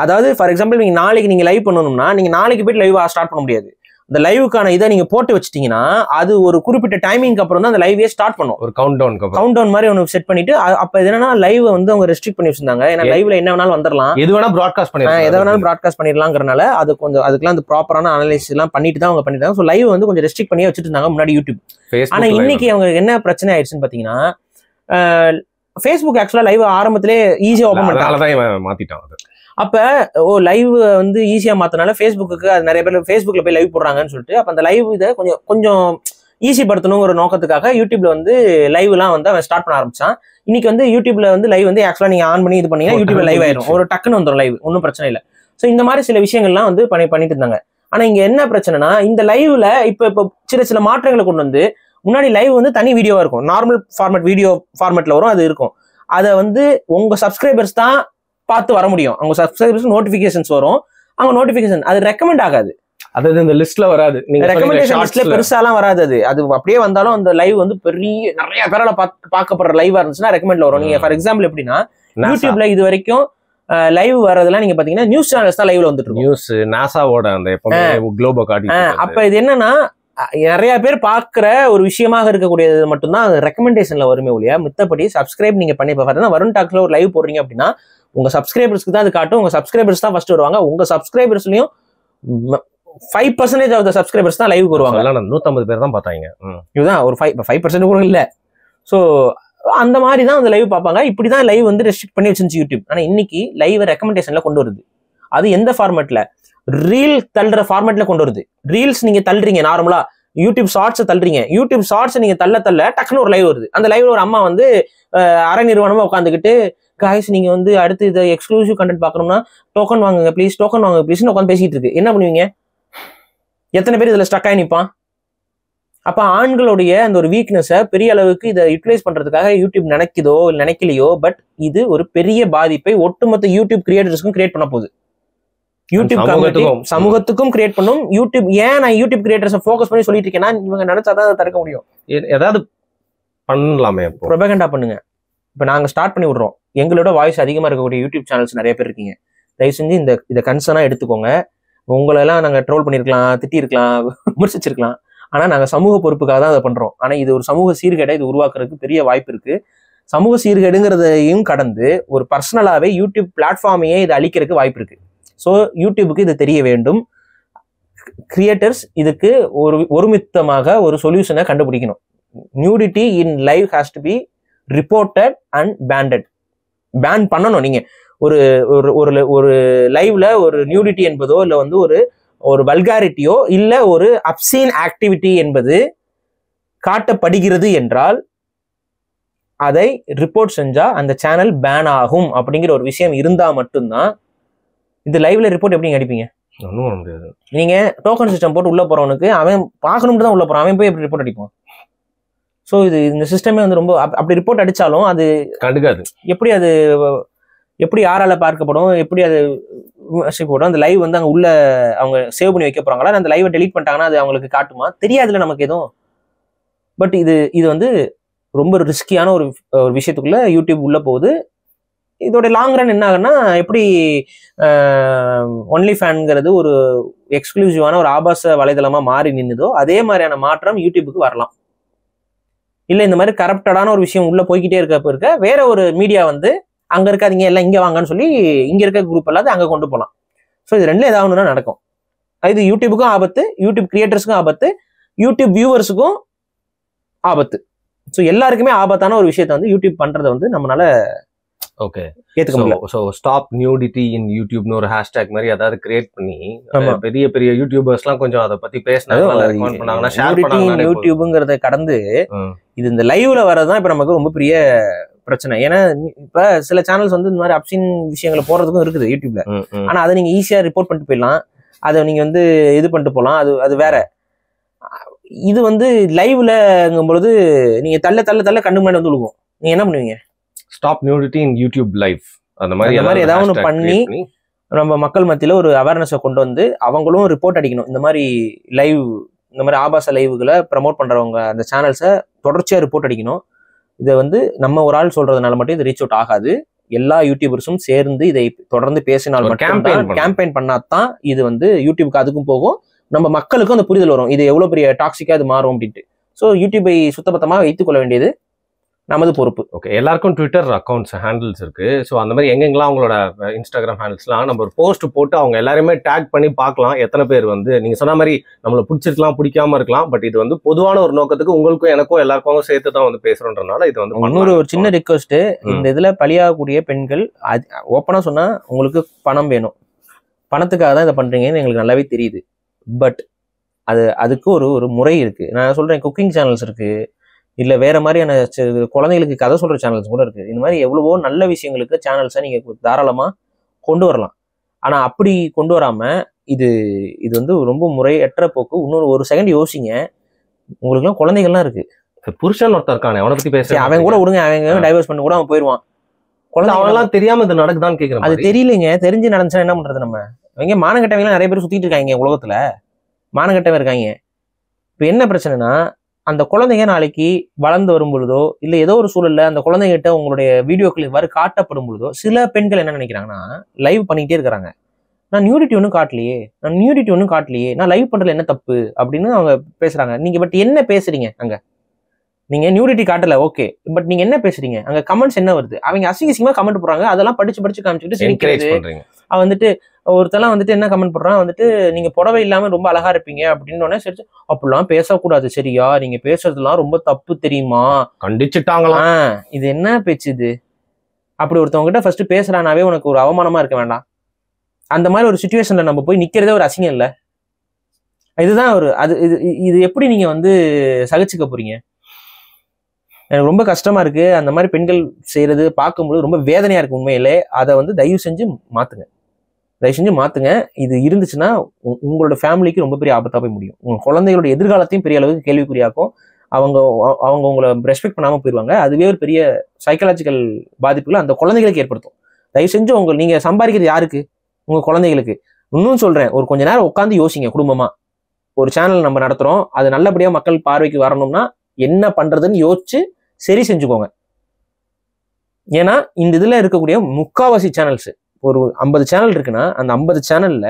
அதாவது ஃபார் எக்ஸாம்பிள் நீங்க நாளைக்கு நீங்க லைவ் பண்ணணும்னா நீங்க நாளைக்கு போயிட்டு லைவ் ஸ்டார்ட் பண்ண முடியாது. இந்த லைவுக்கான இதை நீங்க போட்டு வச்சிட்டீங்கன்னா அது ஒரு குறிப்பிட்ட டைமிங்க்கு அப்புறம் தான் அந்த லைவே ஸ்டார்ட் பண்ணும். ஒரு கவுண்ட் டவுன் மாதிரி ஒன்று செட் பண்ணிட்டு, அப்ப என்னன்னா லைவ் வந்து அவங்க ரெஸ்ட்ரிக்ட் பண்ணி வச்சிருந்தாங்க. ஏன்னா லைவ்ல என்ன வேணாலும் வந்துடலாம், எது வேணாலும் ப்ராட்காஸ்ட் பண்ணிடலாங்கிறனால அது கொஞ்சம் அதுக்கெல்லாம் அந்த ப்ராப்பரான அனலைசிஸ் எல்லாம் பண்ணிட்டு தான் அவங்க பண்ணிட்டாங்க. ஸோ லைவ் வந்து கொஞ்சம் ரெஸ்ட்ரிக்ட் பண்ணி வச்சுட்டு இருந்தாங்க முன்னாடி யூடியூப். ஆனா இன்னைக்கு அவங்க என்ன பிரச்சனை ஆயிடுச்சுன்னு பாத்தீங்கன்னா, ஃபேஸ்புக் ஆக்சுவலா லைவ் ஆரம்பத்திலே ஈஸியா ஓபன் பண்ணிட்டாங்க. அப்ப லைவ் வந்து ஈஸியா மாத்தனால ஃபேஸ்புக்கு அது நிறைய பேர் ஃபேஸ்புக்ல போய் லைவ் போடுறாங்கன்னு சொல்லிட்டு அப்ப அந்த லைவ் இதை கொஞ்சம் ஈஸி படுத்தணும் ஒரு நோக்கத்துக்காக யூடியூப்ல வந்து லைவ் எல்லாம் வந்து அவன் ஸ்டார்ட் பண்ண ஆரம்பிச்சான். இன்னைக்கு வந்து யூடியூப்ல வந்து லைவ் வந்து ஆக்சுவலா நீங்க ஆன் பண்ணி இது பண்ணீங்கன்னா யூடியூப்ல லைவ் ஆயிடும், ஒரு டக்குன்னு வந்துடும் லைவ், ஒன்றும் பிரச்சனை இல்லை. ஸோ இந்த மாதிரி சில விஷயங்கள்லாம் வந்து பண்ணிட்டு இருந்தாங்க. ஆனா இங்க என்ன பிரச்சனைனா, இந்த லைவ்ல இப்போ சில மாற்றங்களை கொண்டு வந்து, முன்னாடி லைவ் வந்து தனி வீடியோவா இருக்கும், நார்மல் ஃபார்மேட் வீடியோ ஃபார்மேட்ல வரும், அது இருக்கும். அதை வந்து உங்க சப்ஸ்கிரைபர்ஸ் தான் பார்த்து வர முடியும். அவங்க சப்ஸ்கிரைபர்ஸ் நோட்டிபிகேஷன்ஸ் வரும், அவங்க நோட்டிபிகேஷன் அது ரெக்கமெண்ட் ஆகாது, அதாவது இந்த லிஸ்ட்ல வராது, நீங்க ரெக்கமெண்டேஷன் லிஸ்ட்ல பெருசாலாம் வராது. அது அப்படியே வந்தாலும் அந்த லைவ் வந்து நிறைய பேரால பார்க்கப்படுற லைவா இருந்துச்சுன்னா ரெக்கமெண்ட்ல வரும். நீங்க ஃபார் எக்ஸாம்பிள் எப்படின்னா, யூடியூப்ல இது வரைக்கும் லைவ் வரதெல்லாம் நீங்க பாத்தீங்கன்னா நியூஸ் சேனல்ஸ் தான் லைவ்ல வந்துட்டு இருக்கும். நியூஸ் நாசாவோட அந்த குளோபல் கார்டு. அப்ப இது என்னன்னா, நிறைய பேர் பாக்குற ஒரு விஷயமாக இருக்கக்கூடியது மட்டும்தான் ரெக்கமெண்டேஷன்ல வருமே ஒழிய, மித்தபடி சப்ஸ்கிரைப் நீங்க பண்ணி பார்த்தீங்கன்னா வருண் டாக்ஸ்ல ஒரு லைவ் போடுறீங்க அப்படின்னா உங்க சப்ஸ்கிரைபர்ஸ்க்கு தான் அது காட்டும். உங்க சப்ஸ்கிரைபர்ஸ் தான் ஃபர்ஸ்ட் வருவாங்க. உங்க சப்ஸ்கிரைபர்ஸ்லயும் 5% ஆஃப் த சப்ஸ்கிரைபர்ஸ் தான் லைவ் வருவாங்க. 150 பேர் தான் பார்த்தாங்க. இதுதான் ஒரு 5% கூட இல்ல. ஸோ அந்த மாதிரி தான் அந்த லைவ் பார்ப்பாங்க. இப்படிதான் லைவ் வந்து ரெஸ்ட்ரிக்ட் பண்ணி வச்சிருந்துச்சு யூடியூப். ஆனா இன்னைக்கு லைவ் ரெக்கமெண்டேஷன்ல கொண்டு வருது. அது எந்த ஃபார்மேட்ல? ரீல் தள்ளுற ஃபார்மேட்ல கொண்டு வருது. ரீல்ஸ் நீங்க தள்ளுறீங்க, நார்மலா யூடியூப் ஷார்ட்ஸ் தள்ளுறீங்க, யூடியூப் ஷார்ட்ஸ் நீங்க தள்ள டக்குன்னு ஒரு லைவ் வருது. அந்த லைவ்ல ஒரு அம்மா வந்து அரை நிறுவனமா உட்காந்துக்கிட்டு, காய்ஸ் நீங்க வந்து அடுத்து இதை எக்ஸ்க்ளூசிவ் கண்டென்ட் பார்க்கணும்னா டோக்கன் வாங்குங்க ப்ளீஸ், டோக்கன் வாங்குங்க ப்ளீஸ்னு உட்காந்து பேசிட்டு இருக்கு. என்ன பண்ணுவீங்க? எத்தனை பேர் இதுல ஸ்டக் ஆகி நிற்பான்? அப்ப ஆண்களுடைய அந்த ஒரு வீக்னஸை பெரிய அளவுக்கு இதை யூட்டிலைஸ் பண்றதுக்காக யூடியூப் நினைக்குதோ இல்லை நினைக்கலையோ, பட் இது ஒரு பெரிய பாதிப்பை ஒட்டுமொத்த யூடியூப் கிரியேட்டர்ஸ்க்கும் கிரியேட் பண்ண போகுது. யூடியூப் சமூகத்துக்கும் கிரியேட் பண்ணும். யூடியூப் ஏன் நான் யூடியூப் கிரியேட்டர்ஸை ஃபோக்கஸ் பண்ணி சொல்லிட்டு இருக்கேன்னா, இவங்க நினைச்சாதான் அதை தடுக்க முடியும். ஏதாவது பண்ணலாமே, ப்ரொபகண்டா பண்ணுங்க. இப்போ நாங்கள் ஸ்டார்ட் பண்ணி விடுறோம், எங்களோட வாய்ஸ் அதிகமாக இருக்கக்கூடிய யூடியூப் சேனல்ஸ் நிறைய பேர் இருக்கீங்க. தயவு செஞ்சு இதை கன்சர்னா எடுத்துக்கோங்க. உங்களெல்லாம் நாங்கள் ட்ரோல் பண்ணியிருக்கலாம், திட்டிருக்கலாம், விமர்சிச்சிருக்கலாம். ஆனால் நாங்கள் சமூக பொறுப்புக்காக தான் அதை பண்ணுறோம். ஆனால் இது ஒரு சமூக சீர்கேடை இது உருவாக்குறதுக்கு பெரிய வாய்ப்பு இருக்குது. சமூக சீர்கேடுங்கிறதையும் கடந்து ஒரு பர்சனலாகவே யூடியூப் பிளாட்ஃபார்மையே இது அழிக்கிறதுக்கு வாய்ப்பு இருக்குது. ஸோ யூடியூபுக்கு இது தெரிய வேண்டும். கிரியேட்டர்ஸ் இதுக்கு ஒருமித்தமாக ஒரு சொல்யூஷனை கண்டுபிடிக்கணும். Nudity in live has to be reported and banned. Ban பண்ணணும். நீங்கள் ஒரு ஒரு லைவ்ல ஒரு நியூடிட்டி என்பதோ இல்லை வந்து ஒரு வல்காரிட்டியோ இல்லை ஒரு அப்சீன் ஆக்டிவிட்டி என்பது காட்டப்படுகிறது என்றால் அதை ரிப்போர்ட் செஞ்சா அந்த சேனல் பேன் ஆகும் அப்படிங்கிற ஒரு விஷயம் இருந்தா மட்டும்தான். இது லைவ்ல ரிப்போர்ட் எப்படி அடிப்பீங்க? ஒன்றும் பண்ண முடியாது. நீங்க டோக்கன் சிஸ்டம் போட்டு உள்ள போறவனுக்கு அவன் பார்க்கணும்னு தான் உள்ள போறான், அவன் போய் எப்படி ரிப்போர்ட் அடிப்பான்? ஸோ இந்த சிஸ்டமே வந்து ரொம்ப அப்படி ரிப்போர்ட் அடிச்சாலும் அது கண்டுக்காது. எப்படி யாரால பார்க்கப்படும், எப்படி அது விமர்சிக்கப்படும்? அந்த லைவ் வந்து அங்கே உள்ள அவங்க சேவ் பண்ணி வைக்க போறாங்களா, அந்த லைவை டெலீட் பண்ணிட்டாங்கன்னா அது அவங்களுக்கு காட்டுமா? தெரியாதுல நமக்கு எதுவும். பட் இது வந்து ரொம்ப ரிஸ்கியான ஒரு விஷயத்துக்குள்ள யூடியூப் உள்ள போகுது. இதோட லாங் ரன் என்ன ஆகுன்னா, எப்படி ஒன்லி ஃபேன்ங்கிறது ஒரு எக்ஸ்க்ளூசிவான ஒரு ஆபாச வலைதளமா மாறி நின்னுதோ அதே மாதிரியான மாற்றம் யூடியூபுக்கு வரலாம். இல்லை இந்த மாதிரி கரப்டடான ஒரு விஷயம் உள்ள போய்கிட்டே இருக்க வேற ஒரு மீடியா வந்து அங்க இருக்காதீங்க எல்லாம் இங்க வாங்கன்னு சொல்லி இங்க இருக்க குரூப் எல்லாத்தையும் அங்க கொண்டு போகலாம். ஸோ இது ரெண்டுல ஏதாவது ஒன்று நடக்கும். இது யூடியூபுக்கும் ஆபத்து, யூடியூப் கிரியேட்டர்ஸுக்கும் ஆபத்து, யூடியூப் வியூவர்ஸுக்கும் ஆபத்து. ஸோ எல்லாருக்குமே ஆபத்தான ஒரு விஷயத்த வந்து யூடியூப் பண்றதை வந்து நம்மளால ஏத்துக்க முடியல. ஸோ ஸ்டாப் நியூடிட்டி இன் யூடியூப்னு ஒரு ஹேஷ்டேக் மாதிரி ஏதாவது கிரியேட் பண்ணி பெரிய பெரிய யூடியூபர்ஸ்லாம் கொஞ்சம் அதை பத்தி பேசினாங்க. யூடியூப்ங்கிறத கடந்து இது இந்த லைவ்ல வரதான் இப்ப நமக்கு ரொம்ப பெரிய பிரச்சனை. ஏன்னா இப்ப சில சேனல்ஸ் வந்து இந்த மாதிரி அப்சீன் விஷயங்களை போடுறதுக்கும் இருக்குது யூடியூப்ல. ஆனா அதை நீங்க ஈஸியா ரிப்போர்ட் பண்ணிட்டு போயிடலாம், அதை நீங்க வந்து இது பண்ணிட்டு போகலாம், அது வேற. இது வந்து லைவ்லங்கும் பொழுது நீங்க தள்ள கண்ணு முன்னாடி வந்து விழுகும். நீங்க என்ன பண்ணுவீங்க? Stop nudity in YouTube live அந்த மாதிரி ஏதாவது ஒன்று பண்ணி நம்ம மக்கள் மத்தியில ஒரு அவேர்னஸை கொண்டு வந்து அவங்களும் ரிப்போர்ட் அடிக்கணும். இந்த மாதிரி லைவ், இந்த மாதிரி ஆபாச லைவுகளை ப்ரமோட் பண்றவங்க அந்த சேனல்ஸை தொடர்ச்சியா ரிப்போர்ட் அடிக்கணும். இதை வந்து நம்ம ஒரு ஆள் சொல்றதுனால மட்டும் இது ரீச் அவுட் ஆகாது. எல்லா யூடியூபர்ஸும் சேர்ந்து இதை தொடர்ந்து பேசினால் மட்டும் கேம்பெயின் பண்ணாதான் இது வந்து யூடியூபுக்கு அதுக்கும் போகும், நம்ம மக்களுக்கும் அந்த புரிதல் வரும் இது எவ்வளவு பெரிய டாக்ஸிக்கா அது மாறும் அப்படின்ட்டு. ஸோ யூடியூபை சுத்தபத்தமா வைத்துக் கொள்ள வேண்டியது நமது பொறுப்பு. ஓகே, எல்லாருக்கும் ட்விட்டர் அக்கௌண்ட்ஸ் ஹேண்டில்ஸ் இருக்கு. ஸோ அந்த மாதிரி எங்கெங்கெல்லாம் அவங்களோட இன்ஸ்டாகிராம் ஹேண்டில்ஸ்லாம் நம்ம ஒரு போஸ்ட் போட்டு அவங்க எல்லாருமே டேக் பண்ணி பார்க்கலாம் எத்தனை பேர் வந்து நீங்க சொன்ன மாதிரி நம்மளை பிடிச்சிருக்கலாம் பிடிக்காம இருக்கலாம். பட் இது வந்து பொதுவான ஒரு நோக்கத்துக்கு உங்களுக்கும் எனக்கும் எல்லாருக்கும் சேர்த்து தான் வந்து பேசுறோன்றனால இது வந்து இன்னொரு ஒரு சின்ன ரிக்வஸ்ட். இந்த இதுல பலியாகக்கூடிய பெண்கள் ஓப்பனா சொன்னா உங்களுக்கு பணம் வேணும், பணத்துக்காக தான் இதை பண்றீங்கன்னு எங்களுக்கு நல்லாவே தெரியுது. பட் அதுக்கு ஒரு முறை இருக்கு. நான் சொல்றேன், குக்கிங் சேனல்ஸ் இருக்கு, இல்லை வேற மாதிரியான குழந்தைகளுக்கு கதை சொல்ற சேனல்ஸ் கூட இருக்கு. இந்த மாதிரி எவ்வளவோ நல்ல விஷயங்களுக்கு சேனல்ஸை நீங்க தாராளமா கொண்டு வரலாம். ஆனா அப்படி கொண்டு வராம இது வந்து ரொம்ப முறையற்ற போக்கு. இன்னொரு ஒரு செகண்ட் யோசிங்க, உங்களுக்குலாம் குழந்தைகள்லாம் இருக்கு, புருஷன் ஒருத்தர் இருக்கானே அவனை பத்தி பேச அவன் கூட விடுங்க, அவங்க டைவர்ஸ் பண்ணி கூட அவன் போயிடுவான். குழந்தை அவெல்லாம் தெரியாம இது நடக்குதான்னு கேட்கறேன். அது தெரியலைங்க, தெரிஞ்சு நடந்துச்சா என்ன பண்றது? நம்ம அவங்க மானங்கட்டவங்க நிறைய பேர் சுத்திட்டு இருக்காங்க உலகத்துல, மானங்கட்டவன் இருக்காங்க. இப்ப என்ன பிரச்சனைனா, அந்த குழந்தைங்க நாளைக்கு வளர்ந்து வரும் பொழுதோ இல்லை ஏதோ ஒரு சூழல்ல அந்த குழந்தைகிட்ட உங்களுடைய வீடியோக்கள் இவ்வாறு காட்டப்படும் பொழுதோ சில பெண்கள் என்ன நினைக்கிறாங்கன்னா, லைவ் பண்ணிக்கிட்டே இருக்கிறாங்க, நான் நியூடிட்டி ஒன்றும் காட்டலையே, நான் லைவ் பண்றதுல என்ன தப்பு அப்படின்னு அவங்க பேசுறாங்க. நீங்க பட் என்ன பேசுறீங்க அங்க? நீங்க நியூடிட்டி காட்டல, ஓகே, பட் நீங்க என்ன பேசுறீங்க அங்க? கமெண்ட்ஸ் என்ன வருது? அவங்க அசிங்கமா கமெண்ட் போடுறாங்க, அதெல்லாம் படிச்சு காமிச்சுட்டு சிரிக்கிறது. வந்துட்டு ஒருத்தெல்லாம் வந்துட்டு என்ன கமெண்ட் போடுறான், வந்துட்டு நீங்க புடவை இல்லாம ரொம்ப அழகா இருப்பீங்க அப்படின்னு சரி, அப்படிலாம் பேசக்கூடாது சரியா, நீங்க பேசுறதுலாம் ரொம்ப தப்பு தெரியுமா, கண்டிச்சுட்டாங்களா? இது என்ன பேச்சு இது? அப்படி ஒருத்தவங்க கிட்ட ஃபர்ஸ்ட் பேசுறானாவே உனக்கு ஒரு அவமானமா இருக்க வேண்டாம்? அந்த மாதிரி ஒரு சிச்சுவேஷன்ல நம்ம போய் நிக்கிறதே ஒரு அசிங்கம் இல்ல? இதுதான் இது எப்படி நீங்க வந்து சகிச்சுக்க போறீங்க? எனக்கு ரொம்ப கஷ்டமா இருக்கு. அந்த மாதிரி பெண்கள் செய்யறது பார்க்கும்போது ரொம்ப வேதனையா இருக்கு உண்மையிலே. அதை வந்து தயவு செஞ்சு மாத்துங்க. இது இருந்துச்சுன்னா உங்களோட ஃபேமிலிக்கு ரொம்ப பெரிய ஆபத்தா போய் முடியும். உங்க குழந்தைகளோட எதிர்காலத்தையும் பெரிய அளவுக்கு கேள்விக்குறியாக்கும். அவங்க உங்களை ரெஸ்பெக்ட் பண்ணாம போயிடுவாங்க. அதுவே ஒரு பெரிய சைக்காலஜிக்கல் பாதிப்புகளை அந்த குழந்தைகளுக்கு ஏற்படுத்தும். தயவு செஞ்சு நீங்க சம்பாதிக்கிறது யாருக்கு? உங்க குழந்தைகளுக்கு. இன்னும் சொல்றேன், ஒரு கொஞ்ச நேரம் உட்காந்து யோசிங்க. குடும்பமா ஒரு சேனல் நம்ம நடத்துறோம், அது நல்லபடியா மக்கள் பார்வைக்கு வரணும்னா என்ன பண்றதுன்னு யோசிச்சு சரி செஞ்சுக்கோங்க. ஏன்னா இந்த இதுல இருக்கக்கூடிய முக்காவாசி சேனல்ஸ், ஒரு 50 சேனல் இருக்குன்னா அந்த 50 சேனல்ல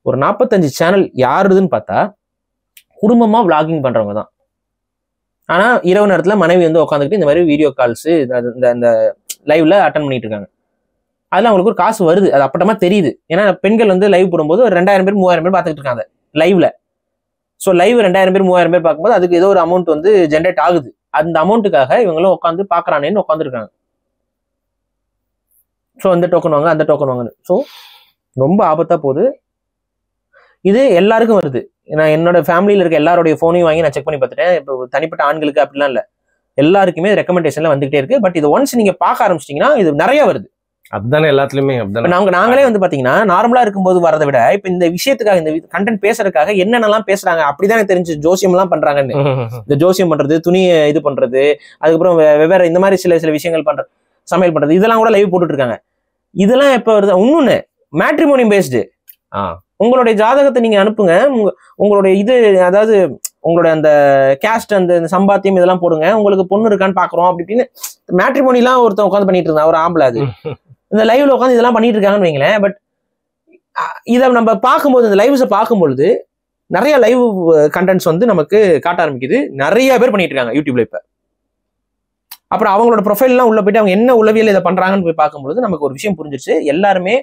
ஒரு 45 சேனல் யாருதுன்னு பார்த்தா குடும்பமா விளாகிங் பண்றவங்க தான். ஆனா இரவு நேரத்துல மனைவி வந்து உட்காந்துக்கிட்டு இந்த மாதிரி வீடியோ கால்ஸ் இந்த லைவ்ல அட்டன் பண்ணிட்டு இருக்காங்க. அதுல அவங்களுக்கு ஒரு காசு வருது, அது அப்பட்டமா தெரியுது. ஏன்னா பெண்கள் வந்து லைவ் போடும்போது ஒரு 2000 பேர் 3000 பேர் பார்த்துக்கிட்டு இருக்காங்க லைவ்ல. ஸோ லைவ் 2000 பேர் 3000 பேர் பார்க்கும்போது அதுக்கு ஏதோ ஒரு அமௌண்ட் வந்து ஜென்ரேட் ஆகுது. அந்த அமௌண்ட்டுக்காக இவங்களும் உட்காந்து பாக்குறானேன்னு உட்காந்துருக்காங்க. ஸோ அந்த டோக்கன் வாங்க அந்த டோக்கன் வாங்க. ஸோ ரொம்ப ஆபத்தா போகுது. இது எல்லாருக்கும் வருது. நான் என்னோட ஃபேமிலியில இருக்க எல்லாருடைய போனையும் வாங்கி நான் செக் பண்ணி பார்த்துட்டேன். இப்போ தனிப்பட்ட ஆண்களுக்கு அப்படிலாம் இல்லை, எல்லாருக்குமே ரெக்கமெண்டேஷன்ல வந்துகிட்டே இருக்கு. பட் இது ஒன்ஸ் நீங்க பார்க்க ஆரம்பிச்சிட்டீங்கன்னா இது நிறைய வருது. அதுதானே எல்லாத்துலயுமே. நாங்களே வந்து பாத்தீங்கன்னா நார்மலா இருக்கும்போது வரதை விட இப்ப இந்த விஷயத்துக்காக இந்த கண்டென்ட் பேசுறதுக்காக என்னென்னலாம் பேசுறாங்க அப்படிதான் தெரிஞ்சு ஜோசியம் எல்லாம் பண்றாங்கன்னு. இந்த ஜோசியம் பண்றது, துணியை இது பண்றது, அதுக்கப்புறம் வெவ்வேறு இந்த மாதிரி சில விஷயங்கள் பண்ற, சமையல் பண்றது, இதெல்லாம் கூட லைவ் போட்டுட்டு இருக்காங்க. இதெல்லாம் எப்ப வருது? இன்னொன்னு மேட்ரிமோனி பேஸ்டு. உங்களுடைய ஜாதகத்தை நீங்க அனுப்புங்க, உங்களுடைய இது அதாவது உங்களுடைய அந்த கேஸ்ட் அந்த சம்பாத்தியம் இதெல்லாம் போடுங்க, உங்களுக்கு பொண்ணு இருக்கான்னு பாக்குறோம் அப்படி இப்படின்னு மேட்ரிமோனிலாம் ஒருத்தன் உட்காந்து பண்ணிட்டு இருந்தான், ஒரு ஆம்பளை. அது இந்த லைவ்ல உட்காந்து இதெல்லாம் பண்ணிட்டு இருக்காங்கன்னு வைங்களேன். பட் இதை நம்ம பார்க்கும்போது, இந்த லைவ்ஸை பார்க்கும்பொழுது நிறைய லைவ் கண்டென்ட்ஸ் வந்து நமக்கு காட்ட ஆரம்பிக்குது. நிறைய பேர் பண்ணிட்டு இருக்காங்க யூடியூப்ல இப்ப. அப்புறம் அவங்களோட ப்ரொஃபைல்லாம் உள்ள போயிட்டு அவங்க என்ன உளவியல் இதை பண்றாங்கன்னு போய் பார்க்கும்பொழுது நமக்கு ஒரு விஷயம் புரிஞ்சிருச்சு. எல்லாருமே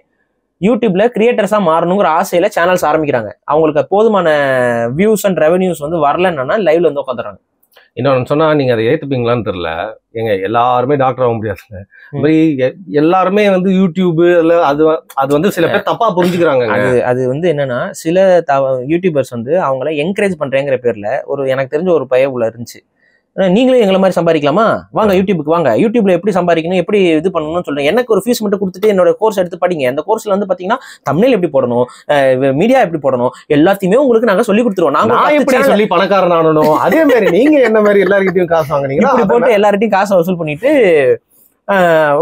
யூடியூப்ல கிரியேட்டர்ஸா மாறணுங்கிற ஆசையில சேனல்ஸ் ஆரம்பிக்கிறாங்க. அவங்களுக்கு போதுமான வியூஸ் அண்ட் ரெவன்யூஸ் வந்து வரலன்னா லைவ்ல வந்து உட்காந்துறாங்க. இன்னொன்னு சொன்னா நீங்க அதை ஏத்துப்பீங்களான்னு தெரியல. எங்க எல்லாருமே டாக்டர் ஆக முடியாதுங்க. எல்லாருமே வந்து யூடியூப் அது வந்து சில பேர் தப்பா புரிஞ்சுக்கிறாங்க. அது வந்து என்னன்னா சில யூடியூபர்ஸ் வந்து அவங்கள என்கரேஜ் பண்றேங்கிற பேர்ல ஒரு எனக்கு தெரிஞ்ச ஒரு பையன் உள்ள இருந்துச்சு. நீங்களும் எங்களை மாதிரி சம்பாதிக்கலாமா, வாங்க யூடியூபுக்கு வாங்க, யூடியூப்ல எப்படி சம்பாதிக்கணும் எப்படி இது பண்ணணும்னு சொல்றேன். எனக்கு ஒரு ஃபீஸ் மட்டும் கொடுத்துட்டு என்னோட கோர்ஸ் எடுத்து படிங்க. அந்த கோர்ஸ்ல வந்து பாத்தீங்கன்னா தம்ப்நெயில் எப்படி போடணும், மீடியா எப்படி போடணும், எல்லாத்தையுமே உங்களுக்கு நாங்க சொல்லி கொடுத்துருவோம். நாங்க எப்படி சொல்லி பணக்காரன் ஆகணும், அதே மாதிரி நீங்க என்ன மாதிரி எல்லார்கிட்டையும் காசு வாங்குறீங்களா, இப்படி போட்டு எல்லார்கிட்டையும் காசை வசூல் பண்ணிட்டு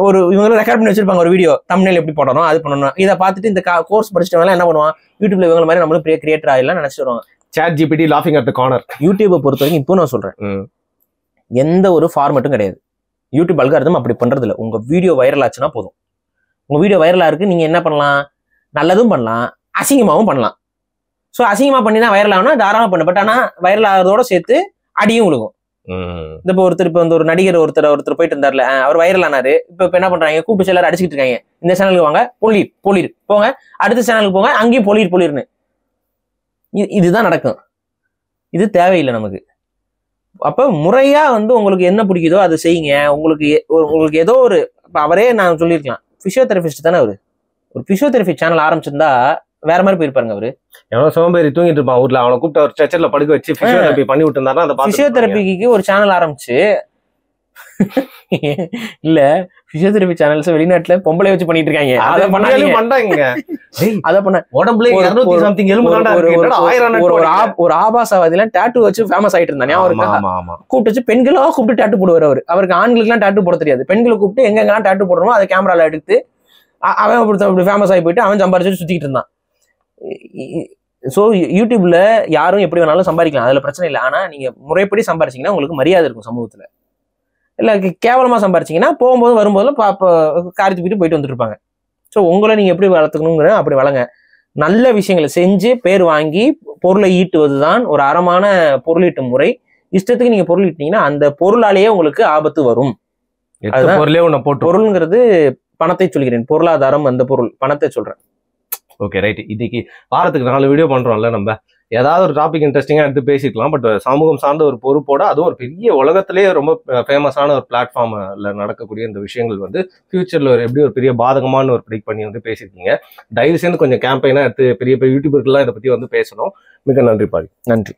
ஒரு இவங்களும் ரெக்கார்ட் பண்ணி வச்சிருப்பாங்க ஒரு வீடியோ, தம்ப்நெயில் எப்படி போடணும் அது பண்ணணும். இதை பார்த்துட்டு இந்த கோர்ஸ் படிச்சுட்டு என்ன பண்ணுவான், யூடியூப்ல இவங்க மாதிரி நம்மளும் பெரிய கிரியேட்டர் ஆயிடலாம் நினைச்சிட்டு வருவாங்க. ChatGPT லாஃபிங் அட் தி கார்னர். யூடியூபை பொறுத்த வரைக்கும் இப்போ நான் சொல்றேன், எந்த ஒரு ஃபார்மேட்டும் கிடையாது. யூடியூப் அல்காரிதம் அப்படி பண்றது இல்லை. உங்க வீடியோ வைரல் ஆச்சுன்னா போதும். உங்க வீடியோ வைரலா இருக்கு, நீங்க என்ன பண்ணலாம், நல்லதும் பண்ணலாம், அசிங்கமாவும் பண்ணலாம். ஸோ அசிங்கமா பண்ணினா வைரல் ஆகுனா தாராளமா பண்ணு. பட் ஆனா வைரல் ஆகிறதோட சேர்த்து அடியும் விழுகும். இப்போ ஒருத்தர் இப்போ வந்து ஒரு நடிகர் ஒருத்தர் போயிட்டு இருந்தார்ல, அவர் வைரல் ஆனாரு. இப்போ என்ன பண்றாங்க, கூப்பிட்டு எல்லாரும் அடிச்சுட்டு இருக்காங்க, இந்த சேனலுக்கு வாங்க பொலிர் போங்க, அடுத்த சேனலுக்கு போங்க, அங்கேயும் பொலிர்னு. இதுதான் நடக்கும். இது தேவையில்லை நமக்கு. அப்ப முறையா வந்து உங்களுக்கு என்ன பிடிக்குதோ அதை செய்யுங்க. உங்களுக்கு ஏதோ ஒரு அவரே நான் சொல்லியிருக்கலாம், பிசியோதெரபிஸ்ட் தானே அவரு, ஒரு பிசியோதெரபி சேனல் ஆரம்பிச்சிருந்தா வேற மாதிரி போயிருப்பாருங்க. அவரு எவ்வளவு சோம்பேறி தூங்கிட்டு இருப்பான் ஊர்ல, அவனை கூப்பிட்டு ஒரு ஸ்ட்ரெச்சர்ல படுக்க வச்சு பிசியோதெரபி பண்ணி விட்டு இருந்தாருன்னா பிசியோதெரபிக்கு ஒரு சேனல் ஆரம்பிச்சு இல்ல பிசியோதெரபி சேனல்ஸ் வெளிநாட்டுல பொம்பளை வச்சு பண்ணிட்டு இருக்காங்க. ஒரு ஆபாசவாதில டாட்டூ வச்சு ஃபேமஸ் ஆயிட்டு இருந்தானே, கூப்பிட்டு வச்சு பெண்களா கூப்பிட்டு டாட்டூ போடுவார். அவருக்கு ஆண்களுக்கு எல்லாம் டாட்டூ போட தெரியாது. பெண்களை கூப்பிட்டு எங்கெல்லாம் டாட்டூ போடுறோமோ அதை கேமரால எடுத்து அவன் அப்படி ஃபேமஸ் ஆகி போயிட்டு அவன் சம்பாரிச்சு சுத்திட்டு இருந்தான். ஸோ யூடியூப்ல யாரும் எப்படி வேணாலும் சம்பாதிக்கலாம், அதுல பிரச்சனை இல்லை. ஆனா நீங்க முறைப்படி சம்பாரிச்சீங்கன்னா உங்களுக்கு மரியாதை இருக்கும் சமூகத்துல. இல்லை கேவலமா சம்பாரிச்சிங்கன்னா போகும்போது வரும்போதும் காரி தூக்கிட்டு போயிட்டு வந்துட்டு இருப்பாங்க. ஸோ உங்களை நீங்க எப்படி வளர்த்துக்கணுங்கிற அப்படி வளங்க. நல்ல விஷயங்களை செஞ்சு பேர் வாங்கி பொருளை ஈட்டுவது தான் ஒரு அறமான பொருளீட்டு முறை. இஷ்டத்துக்கு நீங்க பொருள் ஈட்டினீங்கன்னா அந்த பொருளாலேயே உங்களுக்கு ஆபத்து வரும். பொருள்ங்கிறது பணத்தை சொல்கிறேன், பொருளாதாரம் அந்த பொருள், பணத்தை சொல்றேன். Okay right. இன்னைக்கு வாரத்துக்கு 4 வீடியோ பண்றோம்ல, நம்ம ஏதாவது ஒரு டாபிக் இன்ட்ரெஸ்டிங்கா எடுத்து பேசிக்கலாம். பட் சமூகம் சார்ந்த ஒரு பொறுப்போட, அதுவும் ஒரு பெரிய உலகத்திலேயே ரொம்ப ஃபேமஸான ஒரு பிளாட்ஃபார்ம்ல நடக்கக்கூடிய இந்த விஷயங்கள் வந்து ஃபியூச்சர்ல எப்படி ஒரு பெரிய பாதகமான ஒரு ப்ரெடிக்ட் பண்ணி வந்து பேசியிருக்கீங்க. தயவு செய்து கொஞ்சம் கேம்பெயினா எடுத்து பெரிய யூடியூபர்கள்லாம் இதை பத்தி வந்து பேசணும். மிக நன்றி பாரி. நன்றி.